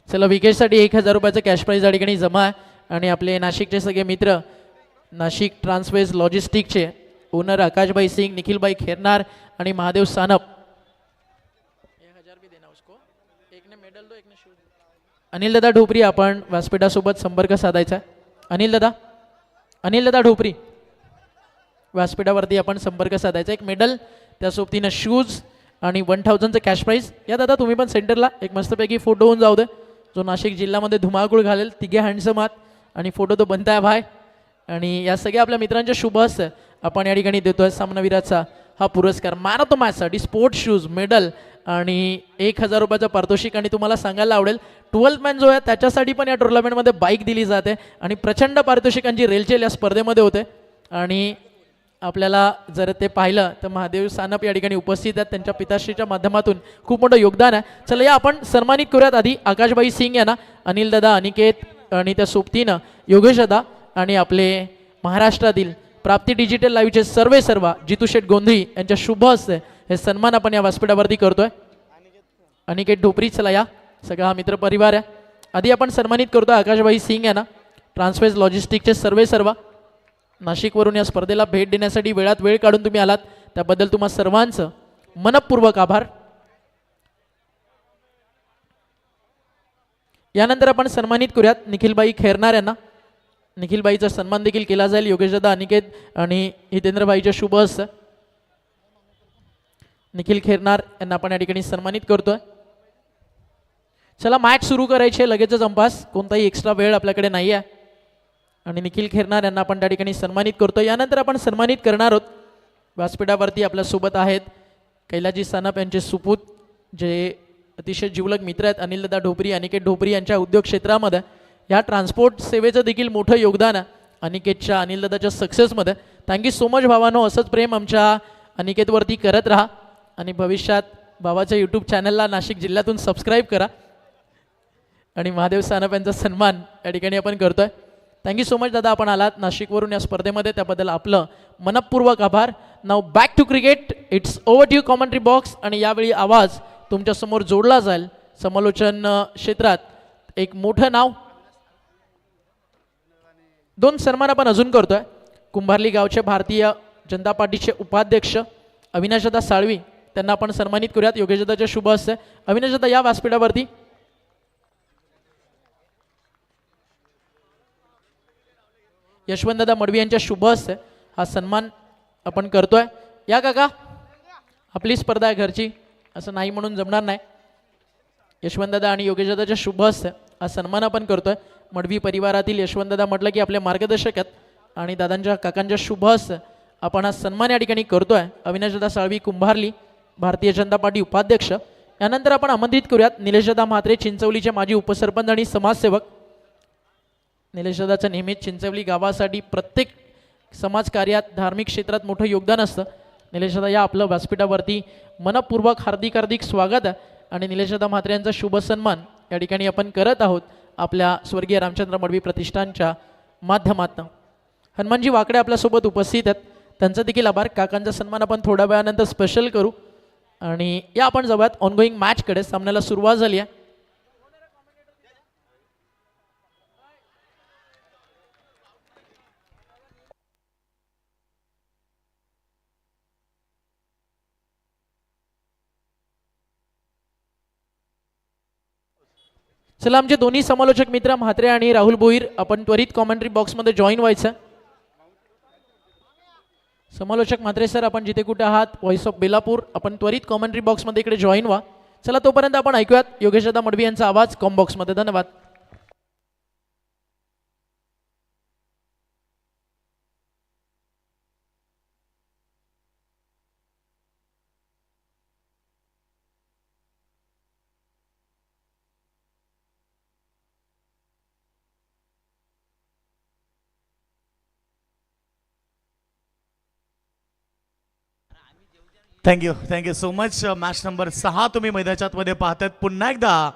चला विकेटसाठी 1000 रुपयाचं cash price या ठिकाणी जमा आहे. आणि आपले नाशिकचे सगळे मित्र नाशिक ट्रान्सवेज लॉजिस्टिकचे ओनर आकाशभाई सिंग, निखिलभाई खेरनार आणि महादेव सानप. अनिल दादा ढोपरी आपण व्यासपीठासोबत संपर्क साधायचा. अनिल दादा ढोपरी व्यासपीठावरती आपण संपर्क साधायचा. एक मेडल त्या सोबतीनं शूज आणि 1000चं कॅश प्राईज. या दादा तुम्ही पण सेंटरला एक मस्तपैकी फोटो होऊन जाऊ दे, जो नाशिक जिल्ह्यामध्ये धुमाकूळ घालेल. तिघे हँडसम आहात आणि फोटो तो बनताय भाई. आणि या सगळ्या आपल्या मित्रांच्या शुभ हस्ते आपण या ठिकाणी देतोय सामनावीराचा हा पुरस्कार. मॅन ऑफ द मॅचसाठी स्पोर्ट्स शूज, मेडल आणि 1000 रुपयाचं पारितोषिक. आणि तुम्हाला सांगायला आवडेल 12th मॅन जो आहे त्याच्यासाठी पण या टुर्नामेंटमध्ये बाईक दिली जाते आणि प्रचंड पारितोषिकांची रेलचेल या स्पर्धेमध्ये होते. आणि आपल्याला जर ते पाहिलं तर महादेव सानप या ठिकाणी उपस्थित आहेत. त्यांच्या पिताश्रीच्या माध्यमातून खूप मोठं योगदान आहे. चला या आपण सन्मानित करूयात आधी आकाशभाई सिंग यांना. अनिल दादा, अनिकेत आणि त्या सोबतीनं योगेश दादा आणि आपले महाराष्ट्रातील प्राप्ती डिजिटल लाईव्हचे सर्व जितू शेठ गोंधळी यांच्या शुभ हस्ते हे सन्मान आपण या व्यासपीठावरती करतोय. अनिकेत ढोपरी चला या सगळा हा मित्र परिवार आहे. आधी आपण सन्मानित करतोय आकाशभाई सिंग यांना, ट्रान्सवेज लॉजिस्टिकचे सर्व नाशिकवरून या स्पर्धेला भेट देण्यासाठी वेळात वेळ काढून तुम्ही आलात त्याबद्दल तुम्हा सर्वांचं मनपूर्वक आभार. यानंतर आपण सन्मानित करूयात निखिलभाई खेरनार यांना. निखिलबाईचा सन्मान देखील केला जाईल. योगेशदादा, अनिकेत आणि हितेंद्रभाईच्या शुभ हस्ते निखिल खेरनार यांना आपण या ठिकाणी सन्मानित करतोय. चला मॅच सुरू करायची लगेचच अंपास, कोणताही एक्स्ट्रा वेळ आपल्याकडे नाही आहे. आणि निखिल खेरनार यांना आपण त्या ठिकाणी सन्मानित करतोय. यानंतर आपण सन्मानित करणार आहोत व्यासपीठावरती आपल्यासोबत आहेत कैलाजी सानप यांचे सुपूत, जे अतिशय जिवलग मित्र आहेत. अनिलदादा ढोपरी, अनिकेत ढोपरी यांच्या उद्योग क्षेत्रामध्ये या ट्रान्सपोर्ट सेवेचं देखील मोठं योगदान आहे अनिकेतच्या, अनिलदादाच्या सक्सेसमध्ये. थँक्यू सो मच भावानो. असंच प्रेम आमच्या अनिकेतवरती करत राहा आणि भविष्यात भावाच्या यूट्यूब चॅनलला नाशिक जिल्ह्यातून सबस्क्राईब करा. आणि महादेव सानप यांचा सन्मान या ठिकाणी आपण करतोय. थँक्यू सो मच दादा, आपण आलात नाशिकवरून या स्पर्धेमध्ये, त्याबद्दल आपलं मनपूर्वक आभार. Now back to cricket, it's over to commentary box. आणि यावेळी आवाज तुमच्यासमोर जोडला जाईल. समालोचन क्षेत्रात एक मोठं नाव, 2 सन्मान आपण अजून करतोय. कुंभारली गावचे भारतीय जनता पार्टीचे उपाध्यक्ष अविनाशदा साळवी, त्यांना आपण सन्मानित करूयात योगेशदाच्या शुभ हस्ते. अविनाशदा या व्यासपीठावरती. यशवंतदादा मडवी यांच्या शुभ हस्ते हा सन्मान आपण करतोय. या काका, आपली स्पर्धा आहे घरची, असं नाही म्हणून जमणार नाही. यशवंतदादा आणि योगेशदाच्या शुभ हस्ते हा सन्मान आपण करतोय. मडवी परिवारातील यशवंतदादा म्हटलं की आपले मार्गदर्शक आहेत आणि दादांच्या काकांच्या शुभ हस्ते आपण हा सन्मान या ठिकाणी करतोय. अविनाशदा साळवी, कुंभारली, भारतीय जनता पार्टी उपाध्यक्ष. यानंतर आपण आमंत्रित करूयात निलेशदा म्हात्रे, चिंचवलीचे माजी उपसरपंच आणि समाजसेवक. निलेशदाचं नेहमीच चिंचवली गावासाठी प्रत्येक समाजकार्यात, धार्मिक क्षेत्रात मोठं योगदान असतं. निलेशदा या आपलं व्यासपीठावरती मनपूर्वक हार्दिक स्वागत आहे. आणि निलेशदा म्हात्रे यांचा शुभ सन्मान या ठिकाणी आपण करत आहोत आपल्या स्वर्गीय रामचंद्र मडवी प्रतिष्ठानच्या माध्यमातून. हनुमानजी वाकडे आपल्यासोबत उपस्थित आहेत, त्यांचा देखील आभार. काकांचा सन्मान आपण थोड्या वेळानंतर स्पेशल करू. आणि या आपण जाऊयात ऑनगोईंग मॅचकडे. सामन्याला सुरुवात झाली आहे. चला आमचे दोन्ही समालोचक मित्र म्हात्रे आणि राहुल भोईर, आपण त्वरित कॉमेंट्री बॉक्समध्ये जॉईन व्हायचं. समालोचक म्हात्रे सर, आपण जिथे कुठे आहात, व्हॉइस ऑफ बेलापूर, आपण त्वरित कॉमेंट्री बॉक्समध्ये इकडे जॉईन व्हा. चला तोपर्यंत आपण ऐकूयात योगेशदा मडवी यांचा आवाज कॉम बॉक्समध्ये. धन्यवाद. Thank you so much. Match number 6 तुम्ही मैदानाच्या मध्ये पाहतात. पुन्हा एकदा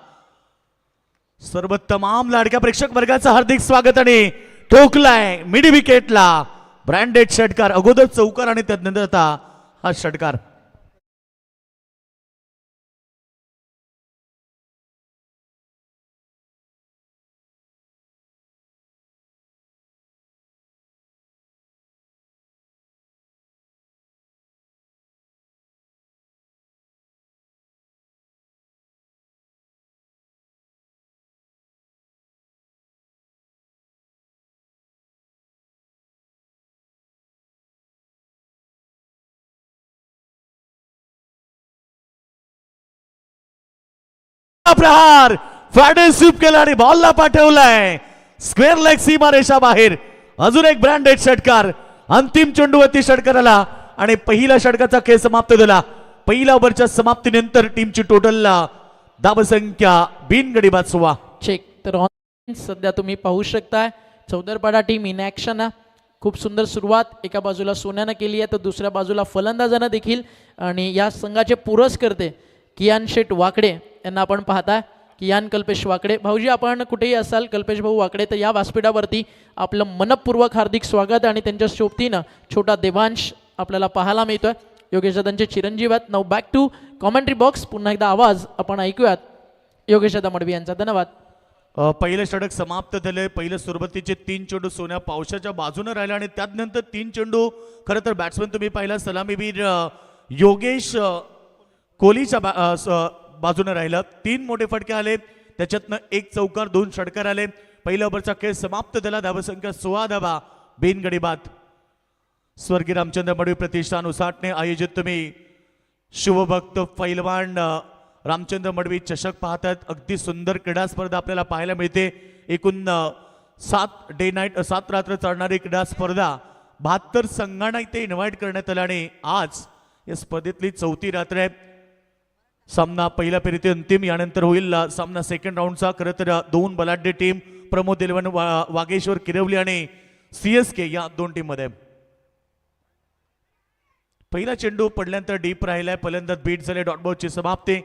सर्व तमाम लाडक्या प्रेक्षक वर्गाचं हार्दिक स्वागत. आणि ठोकलाय मिडी विकेटला ब्रँडेड षटकार, अगोदर चौकार आणि त्यानंतर हा षटकार. प्रहार फॅडे स्वीप केला आणि बॉलला पाठवलाय स्क्वेअर लेग सीमा रेषा बाहेर. अजून एक ब्रँडेड षटकार. अंतिम चेंडूवरती षटकाराला आणि पहिल्या षटकाचा खेळ समाप्त झाला. पहिल्या ओव्हरच्या समाप्तीनंतर टीमची टोटल धावसंख्या बिनगडी बाद 16. चेक. तर ऑन सध्या तुम्ही पाहू शकताय चौदरपाडा टीम इन ॲक्शन. खूप सुंदर सुरुवात एका बाजूला सोन्यानं केली आहे तर दुसऱ्या बाजूला फलंदाजानं देखील. आणि या संघाचे पुरस्कर्ते कियान शेठ वाकडे यांना आपण पाहताय. कियान कल्पेश वाकडे भाऊजी, आपण कुठेही असाल कल्पेश भाऊ वाकडे, तर या व्यासपीठावरती आपलं मनपूर्वक हार्दिक स्वागत. आणि त्यांच्या सोबतीनं छोटा देवांश आपल्याला पाहायला मिळतोय. योगेश दादांचे चिरंजीव आहेत. Now back to commentary box. पुन्हा एकदा आवाज आपण ऐकूयात योगेश दादा मडवी यांचा. धन्यवाद. पहिलं षटक समाप्त झाले. पहिलं सुरुवातीचे 3 चेंडू सोन्या पावसाच्या बाजूने राहिला आणि त्यानंतर 3 चेंडू खरं तर बॅट्समन तुम्ही पाहिला सलामीवीर योगेश कोहलीच्या बाजूने राहिला. 3 मोठे फटके आले, त्याच्यातनं 1 चौकार 2 षटकार आले. पहिल्या ओव्हरचा खेळ समाप्त झाला. धावसंख्या 16 धावा बिनगडी बाद. स्वर्गीय रामचंद्र मडवी प्रतिष्ठान उसाटणे आयोजित तुम्ही शिवभक्त पैलवान रामचंद्र मडवी चषक पाहतात. अगदी सुंदर क्रीडा स्पर्धा आपल्याला पाहायला मिळते. एकूण 7 डे नाईट 7 रात्र चालणारी क्रीडा स्पर्धा 72 संघांना इथे इन्व्हाइट करण्यात आलं आणि आज या स्पर्धेतली 4थी रात्र आहे. सामना पहिल्या फेरीत अंतिम, यानंतर होईल सामना सेकंड राऊंडचा. खरं तर 2 बलाढ्य टीम प्रमोद इलेव्हन वागेश्वर किरवली आणि CSK या 2 टीममध्ये. पहिला चेंडू पडल्यानंतर डीप राहिलाय. फलंदाज बीट झाले. डॉट बॉलची समाप्ती.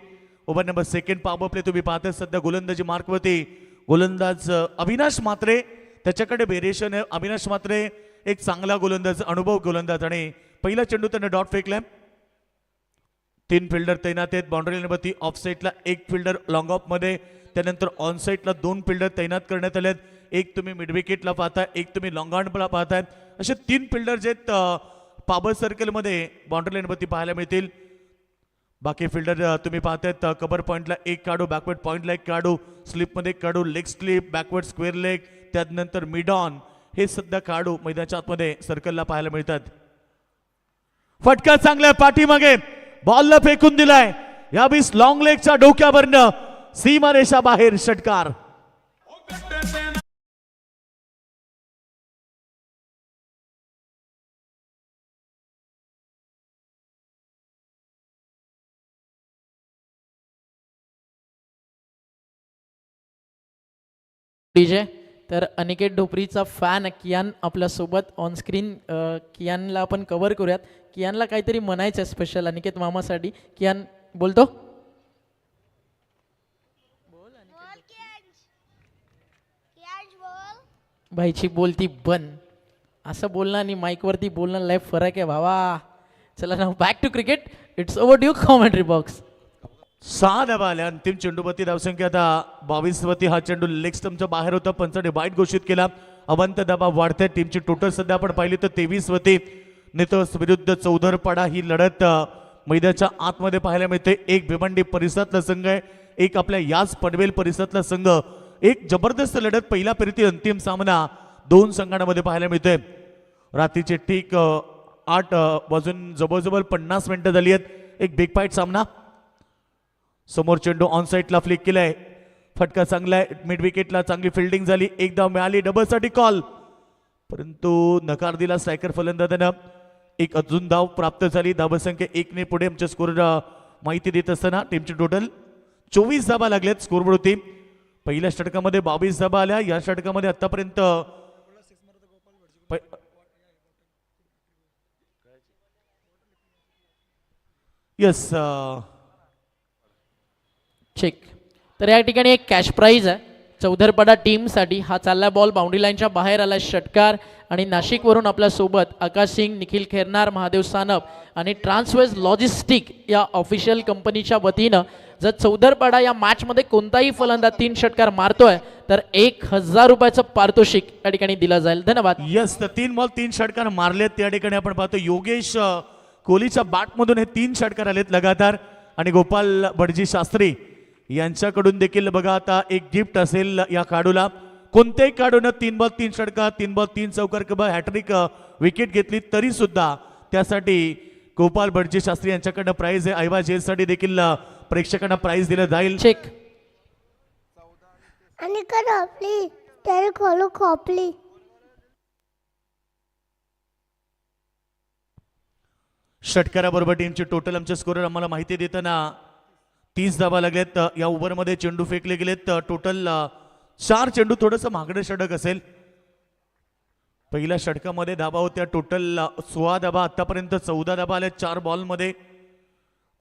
Over number second power play तुम्ही पाहताय. सध्या गोलंदाजी मार्कवरती गोलंदाज अविनाश म्हात्रे, त्याच्याकडे व्हेरिएशन आहे. अविनाश म्हात्रे एक चांगला गोलंदाज, अनुभव गोलंदाज आणि पहिला चेंडू त्याने डॉट फेकलाय. 3 फिल्डर तैनात आहेत. बाउंड्री लाईनवरती ऑफ साईडला 1 फिल्डर लॉंग ऑफ मध्ये, त्यानंतर ऑन साईडला 2 फिल्डर तैनात करण्यात आले आहेत. एक तुम्ही मिड विकेटला पाहताय, एक तुम्ही लॉंग ऑनला पाहताय. असे 3 फिल्डर जे पॉवर सर्कलमध्ये बाउंड्री लाईनवरती पाहायला मिळतील. बाकी फिल्डर तुम्ही पाहतायत कव्हर पॉईंटला 1 काढू, बॅकवर्ड पॉईंटला 1 काढू, स्लिपमध्ये 1 काढू, leg slip, backward square leg, त्यानंतर मिड ऑन, हे सध्या काढू मैदानाच्या आतमध्ये सर्कलला पाहायला मिळतात. फटका चांगला पाठीमागे बॉलला फेकून दिलाय. यावेळी लॉंग लेगच्या डोक्यावरनं सीमारेषा बाहेर षटकार. डीजे. तर अनिकेत ढोपरीचा फॅन कियान आपल्या सोबत ऑन स्क्रीन. कियानला आपण कव्हर करूयात. कियानला काहीतरी म्हणायचं आहे स्पेशल अनिकेत मामासाठी. कियान बोलतो. भाईची बोलती बन असं बोलणं आणि माईकवरती बोलणं लाईफ फरक आहे भावा. चला ना back to cricket. It's over to commentary box. 6 धावा आल्या. अंतिम चेंडूवरती धावसंख्या आता 22 वरती. हा चेंडू लेग स्टंपच्या बाहेर होता. पंचाने वाईट घोषित केला. अवंत धावा वाढते. टीमची टोटल सध्या आपण पाहिली तर 23 वरती. नितोस विरुद्ध चौधरपाडा ही लढत मैदानाच्या आतमध्ये पाहायला मिळते. एक भिवंडी परिसरातला संघ आहे, एक आपल्या याच पनवेल परिसरातला संघ. एक जबरदस्त लढत पहिल्या फेरीतील अंतिम सामना 2 संघांमध्ये पाहायला मिळतोय. रात्रीचे ठीक 8 वाजून जवळजवळ 50 मिनिटं झाली आहेत. एक बिग फाईट सामना. समोर चेंडू ऑन साईडला फ्लिक केलाय. फटका चांगला आहे. मिड विकेटला चांगली फिल्डिंग झाली. एक धाव मिळाली. डबलसाठी कॉल, परंतु नकार दिला स्ट्रायकर फलंदाजानं. एक अजून धाव प्राप्त झाली. धावसंख्या 1 ने पुढे. आमच्या स्कोर माहिती देत असताना टीमची टोटल 24 धावा लागल्यात स्कोरबोर्ड होती. पहिल्या षटकामध्ये 22 धावा आल्या. या षटकामध्ये आतापर्यंत यस चेक. तर या ठिकाणी एक कॅश प्राईज आहे चौधरपाडा टीमसाठी. हा चालला बॉल बाउंड्री लाईनच्या बाहेर आला षटकार. आणि नाशिकवरून आपल्यासोबत आकाश सिंग, निखिल खेरनार, महादेव सानप आणि ट्रान्सवेज लॉजिस्टिक या ऑफिशियल कंपनीच्या वतीनं जर चौधरपाडा या मॅचमध्ये कोणताही फलंदाज 3 षटकार मारतोय तर 1000 रुपयाचं पारितोषिक या ठिकाणी दिलं जाईल. धन्यवाद. यस, तर 3 बॉल 3 षटकार मारलेत. त्या ठिकाणी आपण पाहतो योगेश कोहलीच्या बॅटमधून हे 3 षटकार आलेत लगातार. आणि गोपाल भटजी शास्त्री यांच्याकडून देखील बघा आता एक गिफ्ट असेल या काढूला. कोणत्याही काढून 3 बॉल 3 षटकार, 3 बॉल 3 चौकार किंवा हॅट्रिक विकेट घेतली तरी सुद्धा त्यासाठी गोपाल भटजी शास्त्री यांच्याकडनं प्राइज आहे. ऐवा जेलसाठी देखील प्रेक्षकांना प्राइज दिलं जाईल. चेक. आणि करा प्लीज त्याला खोलू खोपली. षटकाराबरोबर टीमची टोटल आमचे स्कोरर आम्हाला माहिती देताना 30 धावा लागलेत. या ओव्हरमध्ये चेंडू फेकले गेलेत. टोटल 4 चेंडू, थोडंसं महागडं षटक असेल. पहिल्या षटकामध्ये धावा होत्या टोटल 16 धावा, आतापर्यंत 14 धावा आल्या 4 बॉलमध्ये.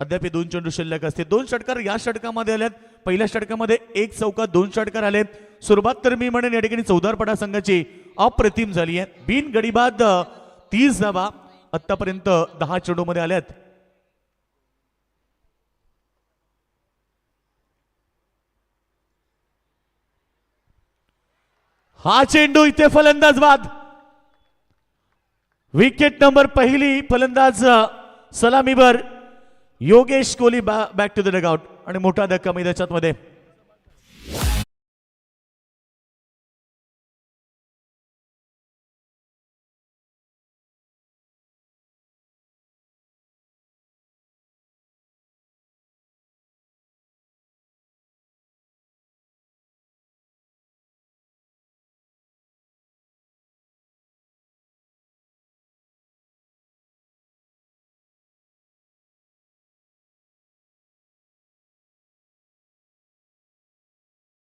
अद्याप 2 चेंडू शिल्लक असते. 2 षटकार या षटकामध्ये आल्यात. पहिल्या षटकामध्ये 1 चौका 2 षटकार आले. सुरुवात तर मी म्हणेन या ठिकाणी चौदारपडा संघाची अप्रतिम झाली आहे. बिन गडीबाद 30 धावा आतापर्यंत 10 चेंडूमध्ये आल्यात. हा चेंडू इथे फलंदाज बाद. विकेट नंबर पहिली फलंदाज सलामीवर Yogesh Kohli back to the dugout आणि मोठा धक्का मैदानात मध्ये.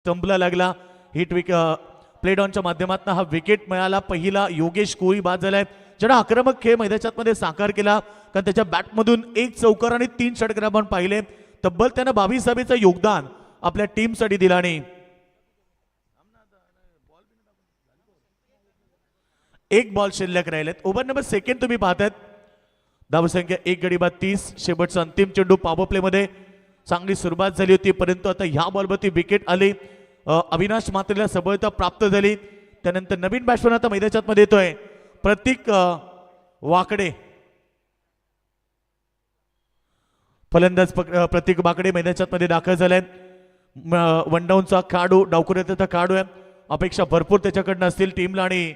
संपला लागला. हिट प्लेड ऑनच्या माध्यमातून हा विकेट मिळाला. पहिला योगेश कोहली बाद झालाय, ज्याने आक्रमक खेळ मैदानात मध्ये साकार केला. कारण त्याच्या बॅटमधून 1 चौकार आणि 3 षटकार आपण पाहिले. तब्बल त्यानं 22 धावेचं योगदान आपल्या टीमसाठी दिला. आणि एक बॉल शिल्लक राहिलेत. ओव्हर नंबर सेकंड तुम्ही पाहतायत. धावसंख्या 1 गडीबाद 30. शेवटचा अंतिम चेंडू पॉवर प्ले मध्ये चांगली सुरुवात झाली होती, परंतु आता ह्या बॉलवरती विकेट आली. अविनाश मात्रेला सबळता प्राप्त झाली. त्यानंतर नवीन बॅट्समन आता मैदानात मध्ये येतोय, प्रतीक वाकडे. फलंदाज प्रतीक वाकडे मैदानात मध्ये दाखल झालाय. वन डाऊनचा खेळाडू, डावखुऱ्याचा खेळाडू आहे. अपेक्षा भरपूर त्याच्याकडनं असतील टीमला. आणि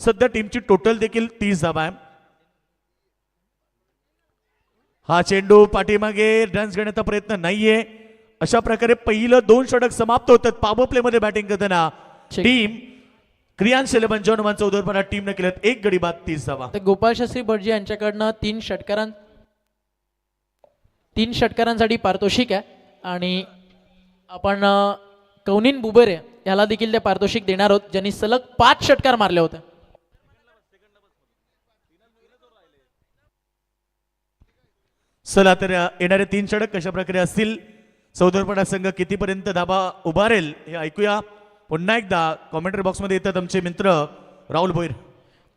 सध्या टीमची टोटल देखील 30 धावा आहे. हा चेंडू पाठीमागे रन्स घेण्याचा प्रयत्न नाहीये. अशा प्रकारे पहिलं 2 षटक समाप्त होतात. पॉवर प्ले मध्ये बॅटिंग करताना टीम क्रियांश 11 जॉन 14 टीमने केल्यात 1 गडीबाद 30 धावा. तर गोपाळ शास्त्री भटजी यांच्याकडनं 3 षटकारांसाठी पारितोषिक आहे. आणि आपण कौनिन बुबेरे याला देखील ते पारितोषिक देणार आहोत, ज्यांनी सलग 5 षटकार मारले होते. चला तर येणारे 3 षटक कशा प्रकारे असतील, चौदरपडा संघ कितीपर्यंत धाबा उभारेल हे ऐकूया. पुन्हा एकदा कॉमेंट्री बॉक्स मध्ये येतात आमचे मित्र राहुल भोईर.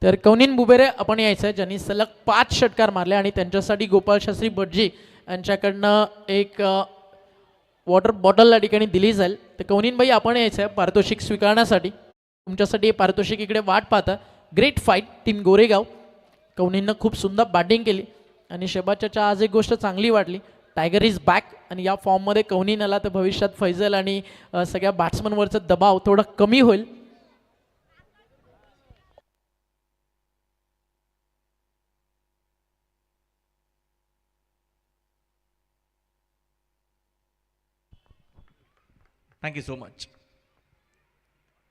तर कौनिन बुबेरे आपण यायचं आहे, ज्यांनी सलग 5 षटकार मारले. आणि त्यांच्यासाठी गोपाळ शास्त्री भटजी यांच्याकडनं एक वॉटर बॉटल या ठिकाणी दिली जाईल. तर कौनिन भाई आपण यायचं आहे पारितोषिक स्वीकारण्यासाठी. तुमच्यासाठी हे पारितोषिक इकडे वाट पाहतं. Great fight team Goregaon. कौनिननं खूप सुंदर बॅटिंग केली. आणि शेबाच्या आज एक गोष्ट चांगली वाटली, टायगर इज बॅक. आणि या फॉर्ममध्ये कौनिन आला तर भविष्यात फैजल आणि सगळ्या बॅट्समनवरचा दबाव थोडा कमी होईल. Thank you so much.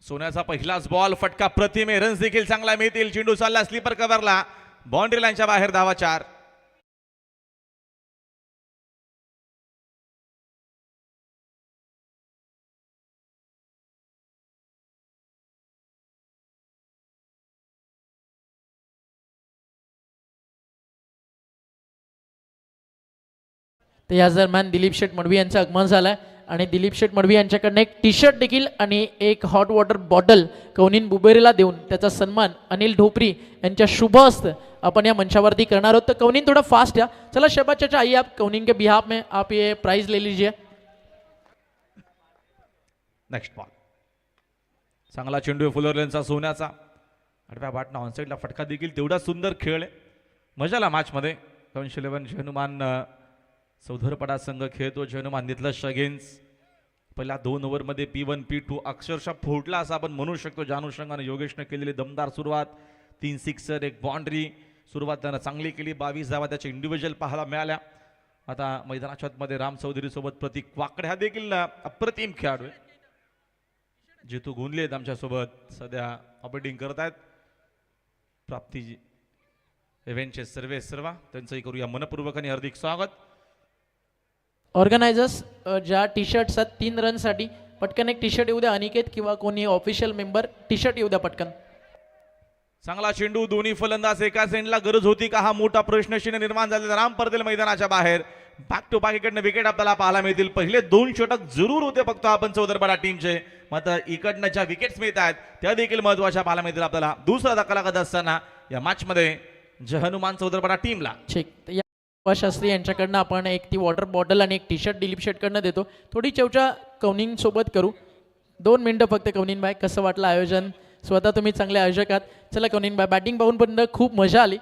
सोन्याचा पहिलाच बॉल, फटका प्रतिमे, रन्स देखील चांगला मिळतील. चेंडू चालला स्लीपर कव्हरला, बाउंड्री लाईनच्या बाहेर, धावा 4. तर या दरम्यान दिलीप शेठ मडवी यांचं आगमन झालंय. आणि दिलीप शेठ मडवी यांच्याकडनं एक टी शर्ट देखील आणि एक हॉट वॉटर बॉटल कौनिन बुबेरेला देऊन त्याचा सन्मान अनिल ढोपरी यांच्या शुभ हस्त अपन या मंचावरती करणार आहोत. तर कौनिन थोड़ा फास्ट या. चला शहबाज चाचा आइए, आप कौनिन के बिहाफ में आप ये प्राइज ले लीजिए. नेक्स्ट बॉल, चांगला चेंडू फुलरलेनचा सोन्याचा. आडव्या बाटना ऑनसाईडला फटका देखील तेवढा सुंदर खेळ आहे. मजाला मॅचमध्ये. 11 झेनुमान चौधरपडा संघ खेळतो. झेनुमान नितलस अगेन्स पहिल्या 2 ओव्हरमध्ये P1 P2 अक्षरशः फोडला असं आपण म्हणू शकतो. जानू संघ आणि योगेशने केलेली दमदार सुरुवात, 3 सिक्सर 1 बाउंड्री. सुरुवात त्यानं चांगली केली. 22 धावा त्याच्या इंडिव्हिज्युअल पाहायला मिळाल्या. आता मैदानाच्या आतमध्ये राम चौधरी सोबत प्रतीक वाकडे हा देखील अप्रतिम खेळाडू आहे. जितू गुंदले आहेत आमच्यासोबत सध्या ऑपरेटिंग करत आहेत. प्राप्ती इव्हेंटचे सर्वा त्यांचंही करूया मनपूर्वक आणि हार्दिक स्वागत. ऑर्गनायझर्स ज्या टी शर्ट्स आहेत 3 रनसाठी पटकन एक टी शर्ट येऊ द्या. अनिकेत किंवा कोणी ऑफिशियल मेंबर टी शर्ट येऊ द्या पटकन. चांगला चेंडू, दोन्ही फलंदाज एका सेंडला. गरज होती का हा मोठा प्रश्नचिन्ह निर्माण झालेला. राम पडतील मैदानाच्या बाहेर. बॅक टू बॅक इकडनं विकेट आपल्याला पाहायला मिळतील. पहिले 2 षटक जरूर होते फक्त आपण चौदरपाडा टीमचे, मात्र इकडनं ज्या विकेट्स मिळत आहेत त्या देखील महत्वाच्या पाहायला मिळतील आपल्याला. दुसरा धक्का लागत असताना या मॅच मध्ये हनुमान चौदरपाडा टीमला. ठीक. या शास्त्री यांच्याकडनं आपण एक ती वॉटर बॉटल आणि एक टी शर्ट दिलीप शेटकडनं देतो. थोडी चर्चा कौनिंग सोबत करू. 2 मिनिटं फक्त. कौनिन भाई कसं वाटलं आयोजन? स्वतः तुम्ही चांगले आयोजक आहात. चला कौनिन भाई, बॅटिंग पाहून पण खूप मजा आली.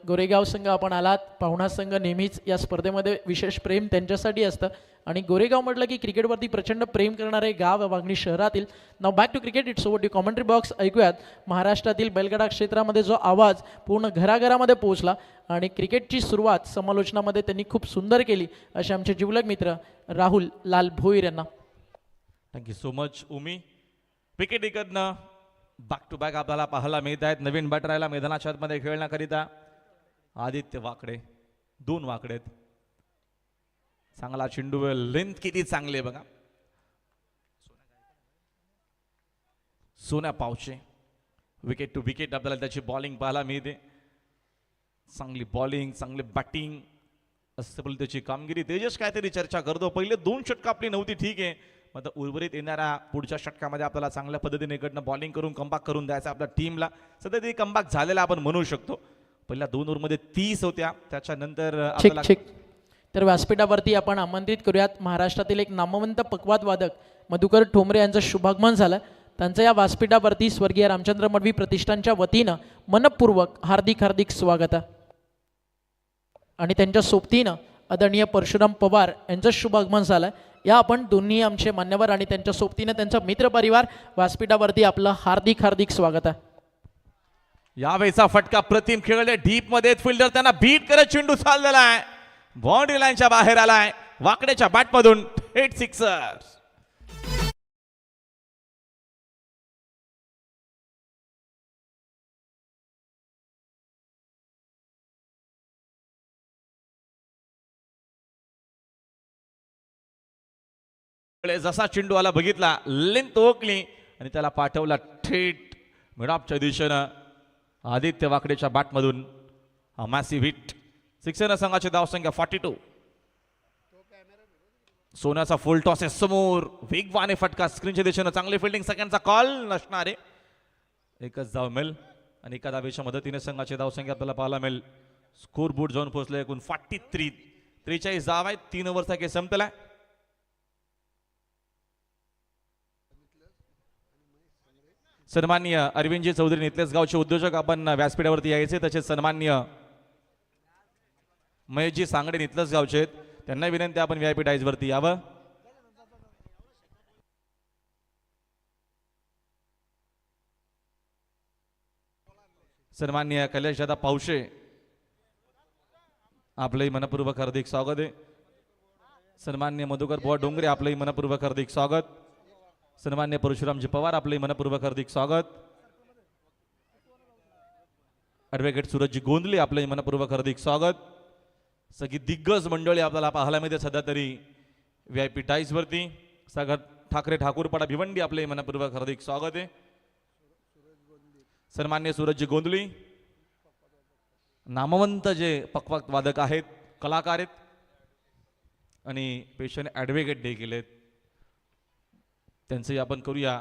गोरेगाव संघ आपण आलात. पाहुणा संघ नेहमीच या स्पर्धेमध्ये विशेष प्रेम त्यांच्यासाठी असतं आणि गोरेगाव म्हटलं की क्रिकेटवरती प्रचंड प्रेम करणारे गाव वांगणी शहरातील. Now back to cricket. It's over to commentary box. ऐकूयात महाराष्ट्रातील बैलगाडा क्षेत्रामध्ये जो आवाज पूर्ण घराघरामध्ये पोहोचला आणि क्रिकेटची सुरुवात समालोचनामध्ये त्यांनी खूप सुंदर केली असे आमचे जिवलग मित्र राहुल लाल भोईर यांना. Thank you so much Umi. Wicket इकडनं बॅक टू बॅक आपल्याला पाहायला मिळत आहेत. नवीन बॅटरायला मैदानाच्या आतमध्ये खेळण्याकरिता आदित्य वाकडे. 2 वाकडे आहेत. चांगला चेंडू, लेंथ किती चांगली आहे बघा. सोन्या पावचे विकेट टू विकेट आपल्याला त्याची बॉलिंग पाहायला मिळते. चांगली बॉलिंग, चांगली बॅटिंग असं त्याची कामगिरी. तेजस काहीतरी चर्चा करतो. पहिले 2 षटकं आपली नव्हती, ठीक आहे, मात्र उर्वरित येणाऱ्या पुढच्या षटकामध्ये आपल्याला चांगल्या पद्धतीने इकडनं बॉलिंग करून कमबॅक करून द्यायचं आपल्या टीमला. सध्या ते कमबॅक झालेला आपण म्हणू शकतो. पहिल्या 2 ओव्हरमध्ये 30 होत्या, त्याच्यानंतर आपल्याला तर व्यासपीठावरती आपण आमंत्रित करूयात महाराष्ट्रातील एक नामवंत पकवाद वादक मधुकर ठोंबरे यांचं शुभागमन झालं. त्यांचं या व्यासपीठावरती स्वर्गीय रामचंद्र मडवी प्रतिष्ठानच्या वतीनं मनपूर्वक हार्दिक हार्दिक स्वागत आहे. आणि त्यांच्या सोबतीनं आदरणीय परशुराम पवार यांचं शुभागमन झालं. या आपण दोन्ही आमचे मान्यवर आणि त्यांच्या सोबतीनं त्यांचा मित्रपरिवार व्यासपीठावरती आपलं हार्दिक हार्दिक स्वागत आहे. यावेळेचा फटका प्रतिम खेळले. डीप मध्ये फिल्डर त्यांना बीट करत चेंडू चाललेला आहे. बाउंड्री लाईनच्या बाहेर आलाय. वाकड्याच्या बॅटमधून थेट सिक्सर. जसा चेंडू आला बघितला, लेंथ ओळखली आणि त्याला पाठवला थेट मिडॉपच्या दिशेनं. आदित्य वाकडेच्या बॅटमधून मॅसिव्ह हिट. सिक्सर संघाची धावसंख्या 42. सोन्याचा फुल टॉस आहे समोर. वेगवाने फटका स्क्रीनच्या दिशेनं. चांगली फिल्डिंग. सेकंडचा कॉल नसणारे. एकच धाव मिळेल आणि एका धावेच्या मदतीने संघाची धावसंख्या आपल्याला पाहायला मिळेल. स्कोर बोर्ड जाऊन पोहोचले एकूण 43. 43 धाव आहेत. 3 ओव्हरचा खेळ संपलाय. सन्माननीय अरविंदजी चौधरी नितलेस गावचे उद्योजक आपण व्यासपीठावरती यायचे. तसेच सन्माननीय महेशजी सांगडे नितलस गावचे आहेत. त्यांना विनंती आपण व्हीआयपी डायज वरती यावं. सन्माननीय कैलाश दादा पावशे आपलंही मनपूर्वक हार्दिक स्वागत आहे. सन्माननीय मधुकर बुवा डोंगरे आपलंही मनपूर्वक हार्दिक स्वागत. सन्माननीय परशुरामजी पवार आपलंही मनपूर्वक हार्दिक स्वागत. ॲडव्होकेट सूरजजी गोंदले आपलंही मनपूर्वक हार्दिक स्वागत. सगळी दिग्गज मंडळी आपल्याला पाहायला मिळते सध्या तरी व्हीआयपी टाईज वरती. सागर ठाकरे ठाकूरपाडा भिवंडी आपले मनपूर्वक हार्दिक स्वागत आहे. सन्माननीय सूरजजी गोंदली नामवंत जे पकवाद वादक आहेत, कलाकार आहेत आणि पेशंट ॲडव्होकेट देखील आहेत. त्यांचंही आपण करूया.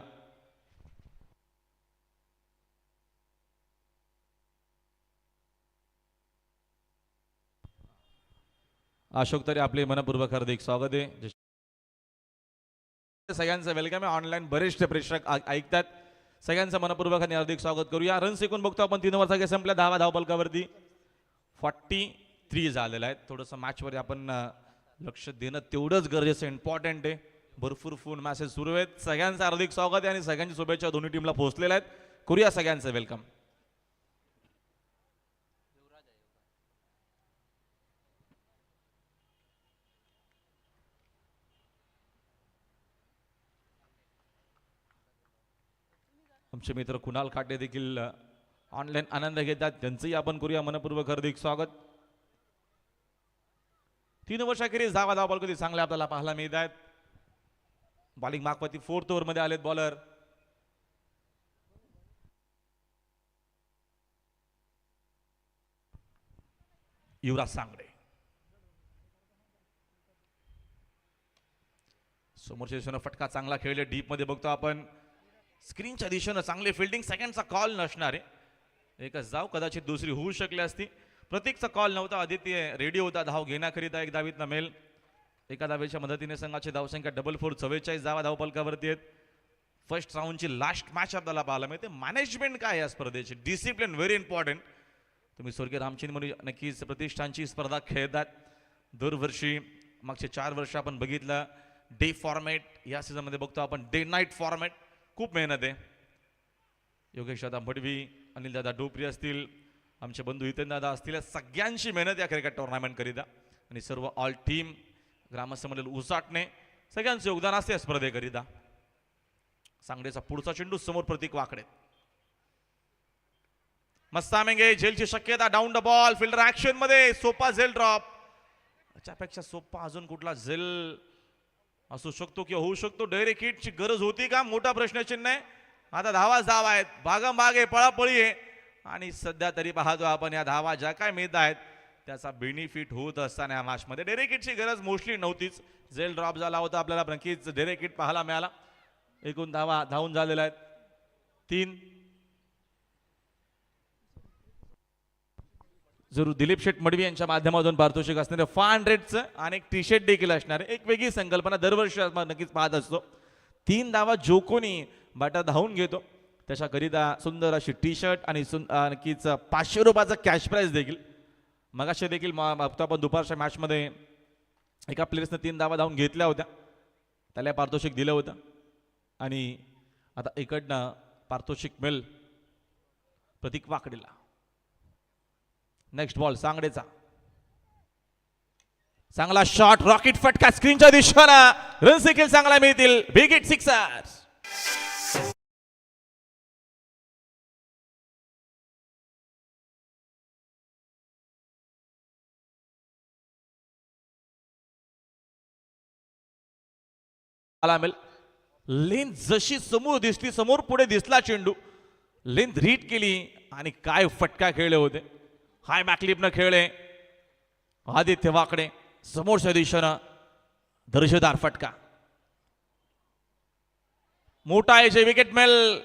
अशोक तरी आपले मनपूर्वक हार्दिक स्वागत आहे. सगळ्यांचं वेलकम आहे. ऑनलाईन बरेचसे प्रेक्षक ऐकतात. सगळ्यांचं मनपूर्वक आणि हार्दिक स्वागत करूया. रन्स एकूण बघतो आपण 3 ओव्हरचा खेळ संपल्या. 10 धावपलकावरती 43 झालेला आहे. थोडंसं मॅचवर आपण लक्ष देणं तेवढंच गरजेचं इम्पॉर्टंट आहे. भरपूर फोन मॅसेज सुरू आहेत. सगळ्यांचं हार्दिक स्वागत आहे आणि सगळ्यांची शुभेच्छा दोन्ही टीमला पोहोचलेल्या आहेत. करूया सगळ्यांचं वेलकम. आमचे मित्र कुणाल खाटे देखील ऑनलाईन आनंद घेतात, त्यांचंही आपण करूया मनपूर्वक हार्दिक स्वागत. 3 वर्षाखेरीज धावा कधी चांगले आपल्याला पाहायला मिळत आहेत. बॉलिंग मागपती 4th ओव्हरमध्ये आलेत बॉलर. युवराज सांगडे समोरच्या दिशेनं फटका चांगला खेळले, डीप मध्ये बघतो आपण. स्क्रीनच्या दिशेनं चांगले फिल्डिंग, सेकंडचा कॉल नसणार आहे. एकच धाव कदाचित दुसरी होऊ शकली असती. प्रतीकचा कॉल नव्हता, आदित्य रेडी होता धाव घेण्याकरिता. 1 धावीत मेल. एका धावेच्या मदतीने संघाची धावसंख्या 4 44 धावा धावपलकावरती आहेत. फर्स्ट राऊंडची लास्ट मॅच आपल्याला पाहायला मिळते. मॅनेजमेंट काय या स्पर्धेची, डिसिप्लिन व्हेरी इम्पॉर्टंट. तुम्ही स्वर्गीय रामचंद्र नक्कीच प्रतिष्ठानची स्पर्धा खेळतात दरवर्षी. मागचे 4 वर्ष आपण बघितलं डे फॉर्मॅट, या सीझन मध्ये बघतो आपण डे नाईट फॉर्मॅट. खूप मेहनत आहे. योगेश दादा भडवी, अनिल दादा डोपरी असतील, आमचे बंधू हितेन दादा असतील, सगळ्यांची मेहनत या क्रिकेट टुर्नामेंट करिता. आणि सर्व ऑल टीम ग्रामस्थमधील उसाटणे सगळ्यांचे योगदान असते या स्पर्धेकरिता. सांगडेचा पुढचा चेंडू समोर प्रतीक वाकडे. मस्तामेंगे झेलची शक्यता, down the ball, fielder action मध्ये. सोपा झेल ड्रॉप, याच्यापेक्षा सोपा अजून कुठला झेल असू शकतो किंवा होऊ शकतो. डायरेक्ट हिटची गरज होती का, मोठा प्रश्नचिन्ह आहे. आता धावा आहेत, भागाभाग आहे, पळापळी आहे. आणि सध्या तरी पाहतो आपण या धावा ज्या काय मिळत आहेत त्याचा बेनिफिट होत असताना या मॅच मध्ये डायरेक्ट हिटची गरज मोस्टली नव्हतीच. झेल ड्रॉप झाला होता, आपल्याला नक्कीच डायरेक्ट हिट पाहायला मिळाला. एकूण धावा धावून झालेल्या आहेत 3. जरूर दिलीप शेठ मडवी यांच्या माध्यमातून पारितोषिक असणारे 500चं आणि एक टी शर्ट देखील असणार. एक वेगळी संकल्पना दरवर्षी आपण नक्कीच पाहत असतो. 3 धावा जो कोणी बॅटर धावून घेतो त्याच्याकरिता सुंदर अशी टी शर्ट आणि नक्कीच 500 रुपयाचा कॅश प्राइज देखील. मगाशी देखील बघतो आपण दुपारच्या मॅचमध्ये एका प्लेयर्सने 3 धावा धावून घेतल्या होत्या, त्याला पारितोषिक दिलं होतं. आणि आता इकडनं पारितोषिक मिळेल प्रतीक वाकडेला. नेक्स्ट बॉल सांगडेचा, चांगला शॉट, रॉकेट फटका स्क्रीनच्या दिशेनं. रन्स देखील चांगला मिळतील. Big hit sixer. लेंथ जशी समोर दिसली, समोर पुढे दिसला चेंडू, लेंथ रीड केली आणि काय फटका खेळले होते. हाय बॅकलिपनं खेळले आदित्य वाकडे. समोरच्या दिशेनं दर्जेदार फटका, मोठा आहे जे विकेट मिळेल.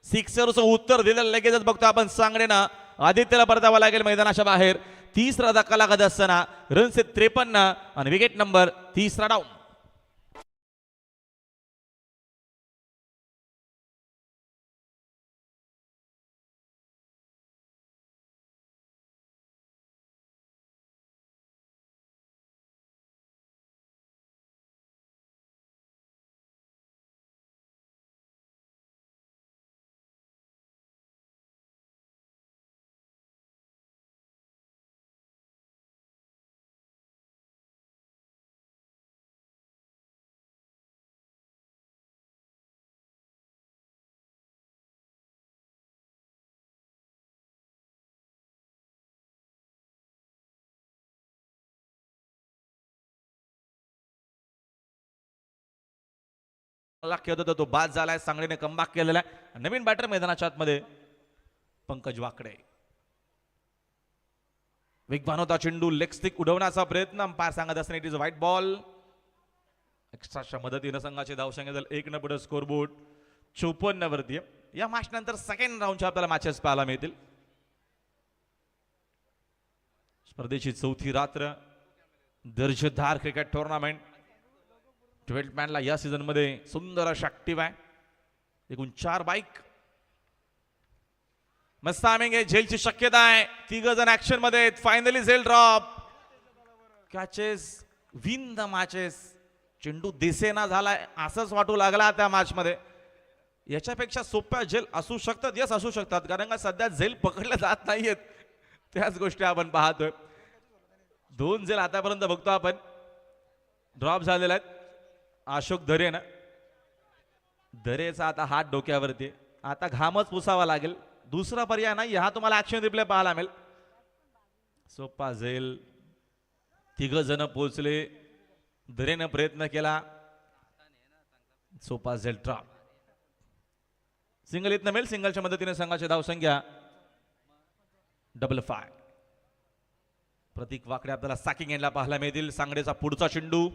सिक्सरचं उत्तर दिलं लगेचच बघतो आपण. सांगडेनं आदित्यला परतावा लागेल मैदानाच्या बाहेर. 3रा धक्का लागत असताना रन्स 53 आणि विकेट नंबर 3रा डाऊन. खेळत होता तो बाद झालाय. सांगडेने कमबॅक केलेला आहे. नवीन बॅटर मैदानाच्या आतमध्ये पंकज वाकडे. वेगवान होता चेंडू, लेग स्टिक उडवण्याचा प्रयत्न, अंपायर सांगत असताना इट इज व्हाईट बॉल. एक्स्ट्राच्या मदतीनं संघाची धावसंख्या झाली 1 पुढे स्कोरबोर्ड 54 वरती. या मॅच नंतर सेकंड राऊंडच्या आपल्याला मॅचेस पाहायला मिळतील. स्पर्धेची 4थी रात्र, दर्जेदार क्रिकेट टुर्नामेंट. 12 मॅनला या सीझन मध्ये सुंदर अशा ऍक्टिव्ह आहे. एकूण 4 बाईक. मस्त आमेंगे झेलची शक्यता आहे. 3 जण ऍक्शन मध्ये. फायनली झेल drop. Catches win the matches. चेंडू दिसेना झालाय असंच वाटू लागला त्या मॅच मध्ये. याच्यापेक्षा सोप्या झेल असू शकतात, यस असू शकतात, कारण का सध्या झेल पकडल्या जात नाहीयेत. त्याच गोष्टी आपण पाहतोय. 2 झेल आतापर्यंत बघतो आपण ड्रॉप झालेला आहेत. अशोक दरेचा आता हात डोक्यावरती. आता घामच पुसावा लागेल, दुसरा पर्याय नाही, हा तुम्हाला ऍक्शन रिप्ले पाहायला मिळेल. सोपा झेल, तिघ जण पोहोचले, दरेनं प्रयत्न केला, सोपा झेल ड्रॉप. सिंगल इथनं मिळेल, सिंगलच्या मदतीने संघाची धावसंख्या 5-5. प्रतीक वाकडे आपल्याला सॅकिंग एंडला पाहायला मिळतील. सांगडेचा पुढचा चेंडू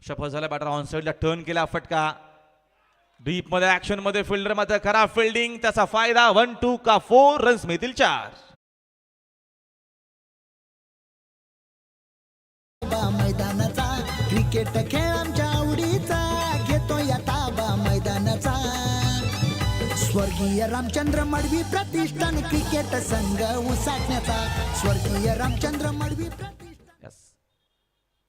सफल झाला, बॅटर ऑन साइडला टर्न केला, फटका डीप मध्ये, ऍक्शन मध्ये फिल्डर मध्ये खराब फिल्डिंग, त्याचा फायदा. 1-2 का 4 रन्स मिळतील 4. मैदानाचा क्रिकेट खेळ आमच्या आवडीचा, घेतो या ताबा मैदानाचा. स्वर्गीय रामचंद्र मडवी प्रतिष्ठान क्रिकेट संघ उसाटण्याचा, स्वर्गीय रामचंद्र मडवी प्रतिष्ठान.